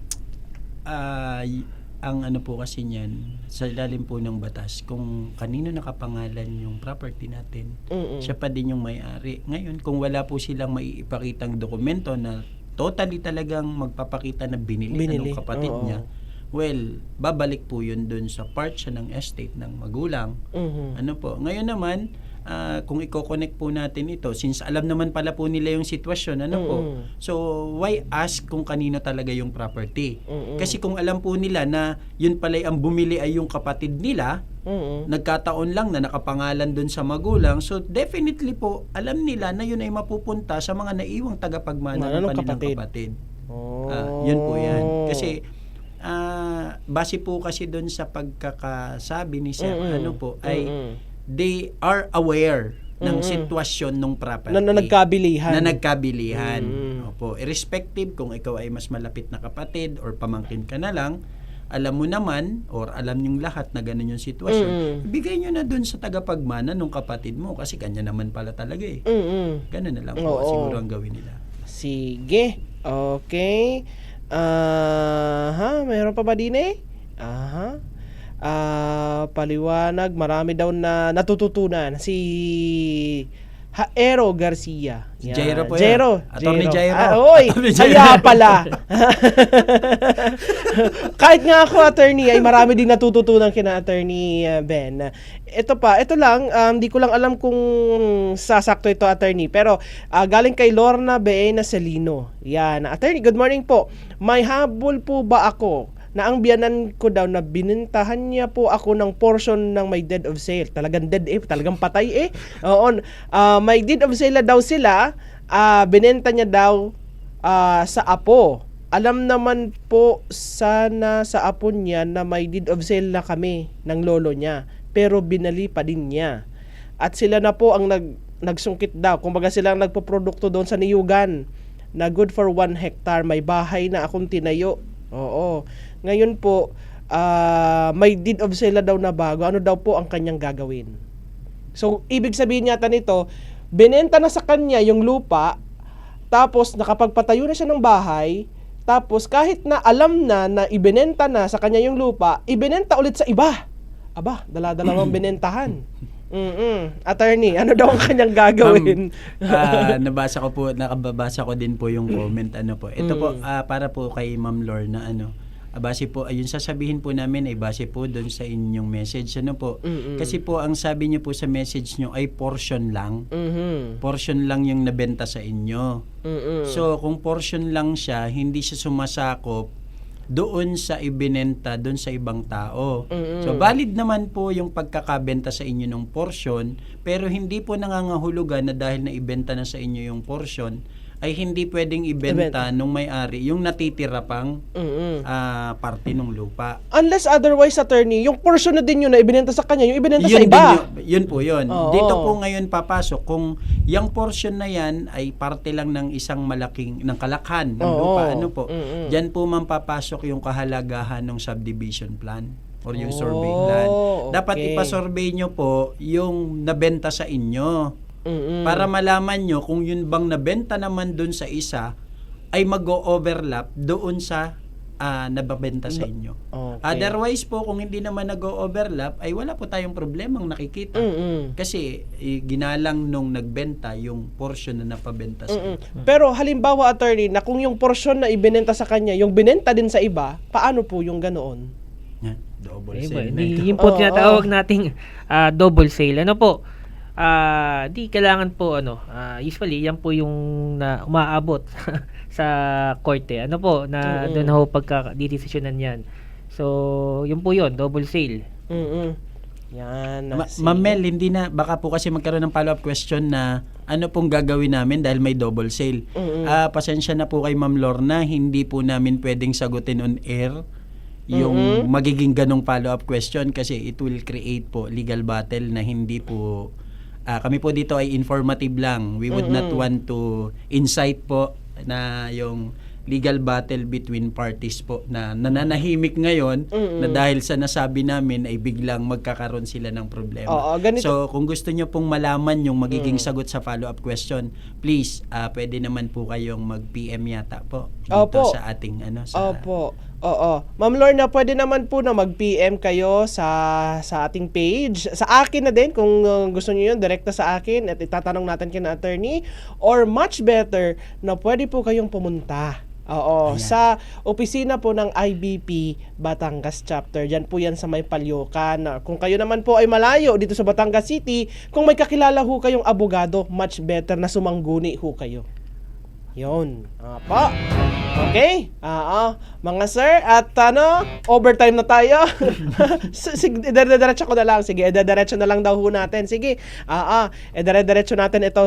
ano po kasi niyan, sa ilalim po ng batas, kung kanino nakapangalan yung property natin, siya pa din yung may-ari. Ngayon, kung wala po silang maiipakitang dokumento na totally talagang magpapakita na binili ng kapatid niya, well, babalik po yun dun sa part siya ng estate ng magulang. Ano po, ngayon naman, kung i-connect po natin ito, since alam naman pala po nila yung sitwasyon, so why ask kung kanino talaga yung property? Kasi kung alam po nila na yun pala ang bumili ay yung kapatid nila, nagkataon lang na nakapangalan dun sa magulang, so definitely po alam nila na yun ay mapupunta sa mga naiwang tagapagmana ng kanilang kapatid. Yun po yan. Kasi base po kasi dun sa pagkakasabi ni Sir, ay they are aware ng sitwasyon ng property na nagkabilihan. Opo, irrespective kung ikaw ay mas malapit na kapatid or pamangkin ka na lang, alam mo naman or alam niyong lahat na ganun yung sitwasyon, ibigay nyo na dun sa tagapagmana ng kapatid mo kasi kanya naman pala talaga eh. Ganun na lang po siguro ang gawin nila. Sige. Okay. Mayroon pa ba din eh? Paliwanag, marami daw na natututunan si Jairo Garcia. Jairo po Jairo. Attorney Jairo. Oy, kaya pala. Kahit nga ako, attorney, ay marami din natututunan kina Attorney Ben. Ito lang, di ko lang alam kung sasakto ito, attorney. Pero galing kay Lorna Beena Celino. Yan. Attorney, good morning po. May habol po ba ako na ang biyanan ko daw na binintahan niya po ako ng portion ng may deed of sale. Talagang dead talagang patay Oo, may deed of sale na daw sila, binenta niya daw sa apo. Alam naman po sana sa apo niya na may deed of sale na kami ng lolo niya, pero binali pa din niya. At sila na po ang nagsungkit daw. Kumbaga sila ang nagpo-produkto doon sa niyugan na good for 1 hectare. May bahay na akong tinayo. Oo. Ngayon po, may deed of sale daw na bago. Ano daw po ang kanyang gagawin? So, ibig sabihin yata nito, binenta na sa kanya yung lupa, tapos nakapagpatayo na siya ng bahay, tapos kahit na alam na ibinenta na sa kanya yung lupa, ibinenta ulit sa iba. Aba, dala-dalawang binentahan. Attorney, ano daw ang kanyang gagawin? Nakababasa ko din po yung comment. Ito po, para po kay Ma'am Lorna, base po, ayun sasabihin po namin ay base po doon sa inyong message. Kasi po, ang sabi niyo po sa message niyo ay portion lang. Portion lang yung nabenta sa inyo. So, kung portion lang siya, hindi siya sumasakop doon sa ibinenta doon sa ibang tao. So valid naman po yung pagkakabenta sa inyo ng portion, pero hindi po nangangahulugan na dahil na ibenta na sa inyo yung portion ay hindi pwedeng ibenta nung may-ari yung natitira pang parte ng lupa. Unless otherwise, attorney, yung portion na din yun na ibinenta sa kanya, yung ibinenta sa iba. Yun po yun. Oo. Dito po ngayon papasok kung yung portion na yan ay parte lang ng isang ng kalakhan ng lupa. Diyan po papasok yung kahalagahan ng subdivision plan or yung survey plan. Dapat ipasurvey nyo po yung nabenta sa inyo. Para malaman nyo kung yun bang nabenta naman doon sa isa ay mag-o-overlap doon sa nababenta sa inyo. Okay. Otherwise po, kung hindi naman nag-o-overlap, ay wala po tayong problemang nakikita. Kasi ginalang nung nagbenta yung portion na napabenta sa inyo. Pero halimbawa, attorney, na kung yung portion na ibinenta sa kanya, yung binenta din sa iba, paano po yung ganoon? Double sale na ito. Yung po tinatawag nating double sale. Di kailangan po usually yan po yung umaabot sa korte. Doon ho pagka-desisyonan yan. So, yun po yun, double sale. Yan. Ma'am Mel, hindi na, baka po kasi magkaroon ng follow-up question na ano pong gagawin namin dahil may double sale. Pasensya na po kay Ma'am Lorna, hindi po namin pwedeng sagutin on air yung magiging ganong follow-up question kasi it will create po legal battle na hindi po kami po dito ay informative lang. We would not want to incite po na yung legal battle between parties po na nananahimik ngayon na dahil sa nasabi namin ay biglang magkakaroon sila ng problema. So, kung gusto nyo pong malaman yung magiging sagot sa follow-up question, please, pwede naman po kayong mag-PM yata po dito sa ating Ma'am Lorna, pwede naman po na mag-PM kayo sa ating page. Sa akin na din, kung gusto niyo yun, direkta sa akin at itatanong natin kina attorney. Or much better, na pwede po kayong pumunta. Sa opisina po ng IBP Batangas Chapter. Diyan po yan sa may Palyokan. Kung kayo naman po ay malayo dito sa Batangas City, kung may kakilala ho kayong abogado, much better na sumangguni ho kayo. Yun. Po. Okay? Mga sir, at overtime na tayo. Sige, idadiretso ko na lang. Sige, idadiretso na lang daw ho natin. Sige, idadiretso natin ito,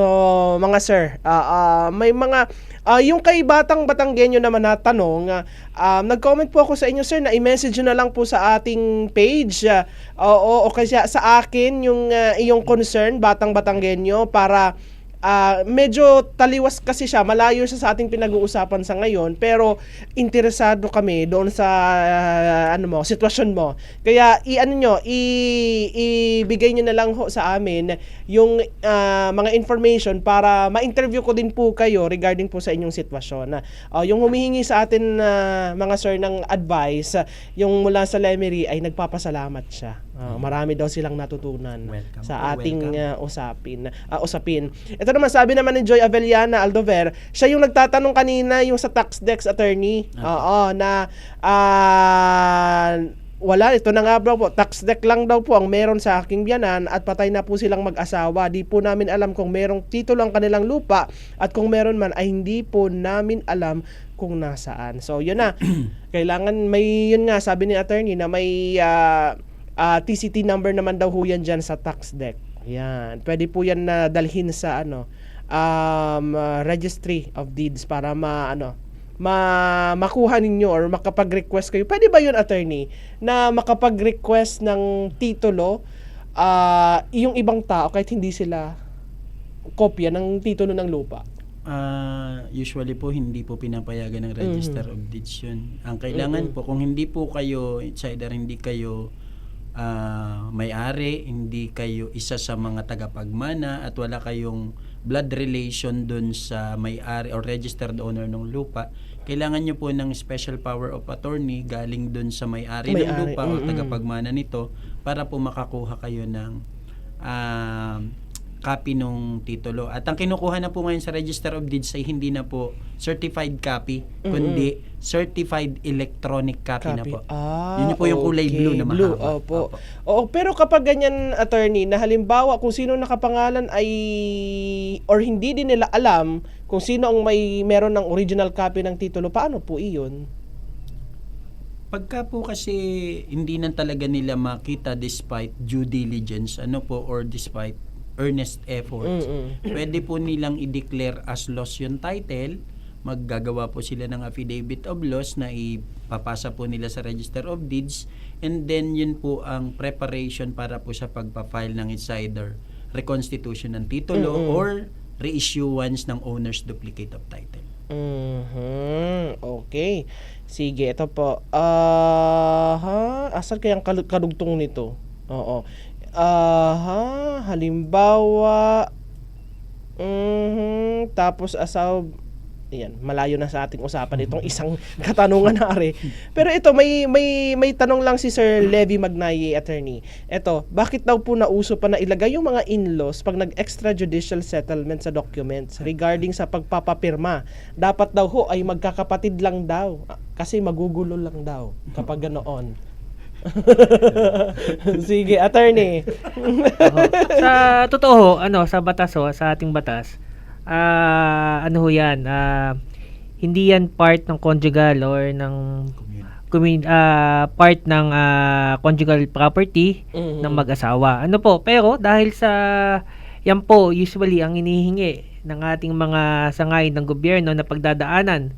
mga sir. May mga, yung kay Batanggenyo naman na tanong, nag-comment po ako sa inyo, sir, na i-message na lang po sa ating page. O kasi sa akin, yung iyong concern, Batanggenyo, para medyo taliwas kasi siya, malayo siya sa ating pinag-uusapan sa ngayon, pero interesado kami doon sa sitwasyon mo. Kaya ibigay niyo na lang ho sa amin yung mga information para ma-interview ko din po kayo regarding po sa inyong sitwasyon. Yung humihingi sa atin mga sir ng advice, yung mula sa Lemery ay nagpapasalamat siya. Marami daw silang natutunan sa ating usapin. Ito naman, sabi naman ni Joy Avellana Aldover, siya yung nagtatanong kanina yung sa tax dex attorney. wala, ito na nga daw po, tax deck lang daw po ang meron sa aking biyanan at patay na po silang mag-asawa. Di po namin alam kung merong titulo ang kanilang lupa at kung meron man ay hindi po namin alam kung nasaan. So yun na, kailangan may, yun nga sabi ni attorney na may TCT number naman daw ho yan dyan sa tax deck. Yan, pwede po yan na dalhin sa registry of deeds para makuha ninyo or makapag-request kayo. Pwede ba yun, attorney, na makapag-request ng titulo yung ibang tao kahit hindi sila kopya ng titulo ng lupa? Usually po hindi po pinapayagan ng Register of Deeds yun. Ang kailangan po, kung hindi po kayo, it's either hindi kayo may-ari, hindi kayo isa sa mga tagapagmana at wala kayong blood relation dun sa may-ari or registered owner ng lupa, kailangan nyo po ng special power of attorney galing dun sa may-ari ng lupa o tagapagmana nito para po makakuha kayo ng copy nung titulo. At ang kinukuha na po ngayon sa Register of Deeds ay hindi na po certified copy, kundi certified electronic copy na po. Yun po yung kulay blue na mahaba. Blue, opo. Oo, pero kapag ganyan, attorney, na halimbawa kung sino nakapangalan ay or hindi din nila alam kung sino ang meron ng original copy ng titulo, paano po iyon? Pagka po kasi hindi na talaga nila makita despite due diligence or despite earnest efforts, pwede po nilang i-declare as loss yung title. Maggagawa po sila ng affidavit of loss na ipapasa po nila sa Register of Deeds, and then yun po ang preparation para po sa pagpa-file ng it's either reconstitution ng titulo or reissuance ng owner's duplicate of title. Okay. Sige, ito po. Asan kayang kadugtong nito? Oo. Halimbawa, tapos ayan, malayo na sa ating usapan itong isang katanungan na are. Pero ito, may tanong lang si Sir Levy Magnaye, attorney. Ito, bakit daw po nauso pa na ilagay yung mga in-laws pag nag-extrajudicial settlement sa documents regarding sa pagpapapirma? Dapat daw ho ay magkakapatid lang daw kasi magugulo lang daw kapag ganoon. Sige, attorney. Sa totoo, sa batas sa ating batas, yan, hindi yan part ng conjugal or ng part ng conjugal property ng mag-asawa. Pero dahil sa yan po usually ang inihingi ng ating mga sangay ng gobyerno na pagdadaanan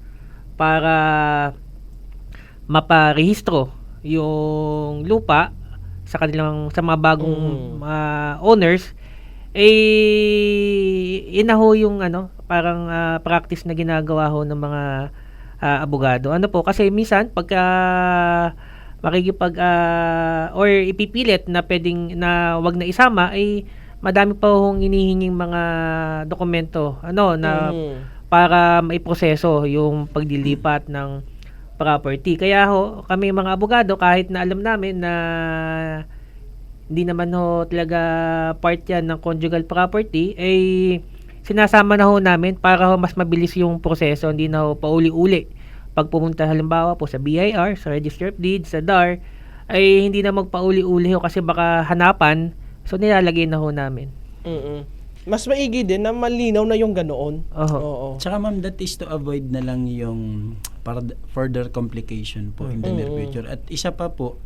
para maparehistro yung lupa sa mga bagong owners, inaho yung parang practice na ginagawa ho ng mga abogado. Kasi minsan pagka makikipag or ipipilit na pwedeng na wag na isama ay madami pa hong inihinging mga dokumento na para maiproseso yung pagdilipat ng property. Kaya kami mga abogado, kahit na alam namin na hindi naman talaga part yan ng conjugal property, sinasama na namin para mas mabilis yung proseso, hindi na pauli-uli. Pag pumunta halimbawa po sa BIR, sa Register of Deeds, sa DAR, ay hindi na magpauli-uli kasi baka hanapan, so nilalagay na namin. Mas maigi din na malinaw na yung ganoon. Oo. Tsaka ma'am, that is to avoid na lang yung further complication po in the near future. At isa pa po,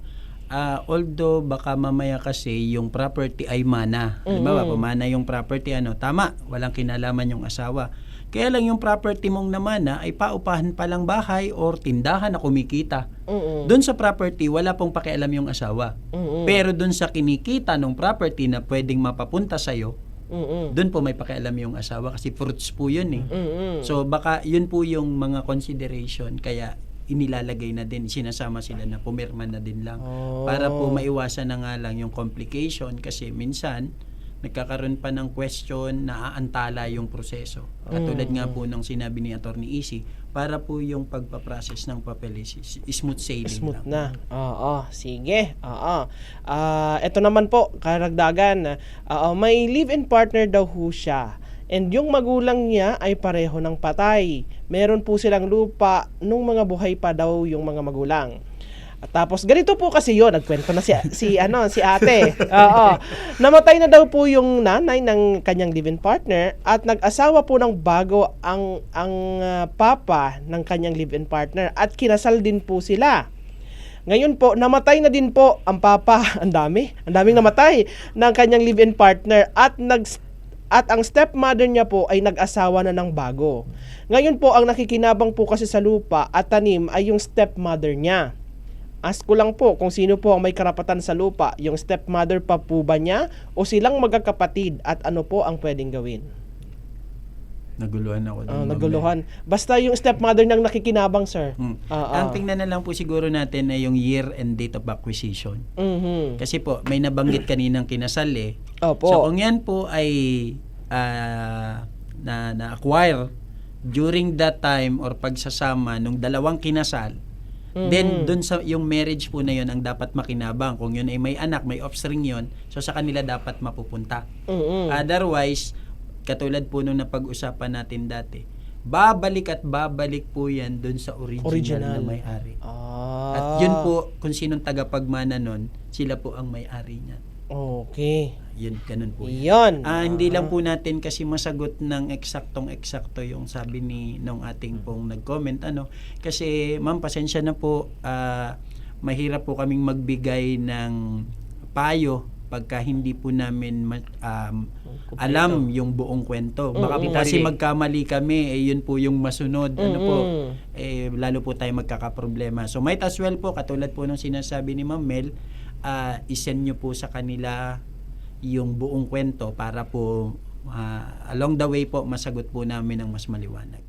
although baka mamaya kasi yung property ay mana. Halimbawa, pumana yung property, tama, walang kinalaman yung asawa. Kaya lang yung property mong namana ay paupahan pa lang bahay or tindahan na kumikita. Doon sa property, wala pong pakialam yung asawa. Pero doon sa kinikita ng property na pwedeng mapapunta sa'yo, doon po may pakialam yung asawa kasi fruits po yun eh. So baka yun po yung mga consideration, kaya inilalagay na din, sinasama sila na pumirma na din lang para po maiwasan na nga lang yung complication, kasi minsan nagkakaroon pa ng question na aantala yung proseso. Katulad nga po ng sinabi ni Attorney Easy, para po yung pagpaprocess ng papeles smooth sailing smooth lang. Na. Sige. Ito naman po, karagdagan. May live-in partner daw ho siya. And yung magulang niya ay pareho ng patay. Meron po silang lupa nung mga buhay pa daw yung mga magulang. At tapos ganito po kasi 'yon, nagkwento na si ate. Oo. Namatay na daw po yung nanay ng kanyang live-in partner at nag-asawa po ng bago ang papa ng kanyang live-in partner at kinasal din po sila. Ngayon po, namatay na din po ang papa. Ang daming namatay ng kanyang live-in partner at ang stepmother niya po ay nag-asawa na ng bago. Ngayon po, ang nakikinabang po kasi sa lupa at tanim ay yung stepmother niya. Ask ko lang po kung sino po ang may karapatan sa lupa, yung stepmother pa po ba niya o silang magkakapatid at ano po ang pwedeng gawin? Naguluhan ako. Naguluhan. Basta yung stepmother nang nakikinabang, sir. Ang tingnan na lang po siguro natin ay yung year and date of acquisition. Mhm. Kasi po, may nabanggit kaninang kinasal eh. Opo. So kung yan po ay na-acquire during that time or pagsasama nung dalawang kinasal, then dun sa yung marriage po na yun ang dapat makinabang. Kung yun ay may anak, may offspring yun, so sa kanila dapat mapupunta. Otherwise, katulad po nung napag-usapan natin dati, babalik po yan dun sa original. Na may-ari. At yun po, kung sinong tagapagmana nun, sila po ang may-ari niyan. Okay. Yun, ganun po Yun. Hindi lang po natin kasi masagot ng eksaktong-eksakto yung sabi nung ating pong nag-comment. Kasi ma'am, pasensya na po, mahirap po kaming magbigay ng payo pagka hindi po namin alam yung buong kwento. Baka po kasi magkamali kami, yun po yung masunod. Lalo po tayo magkakaproblema. So might as well po, katulad po nung sinasabi ni Ma'am Mel, isend nyo po sa kanila yung buong kwento para po along the way po masagot po namin ng mas maliwanag.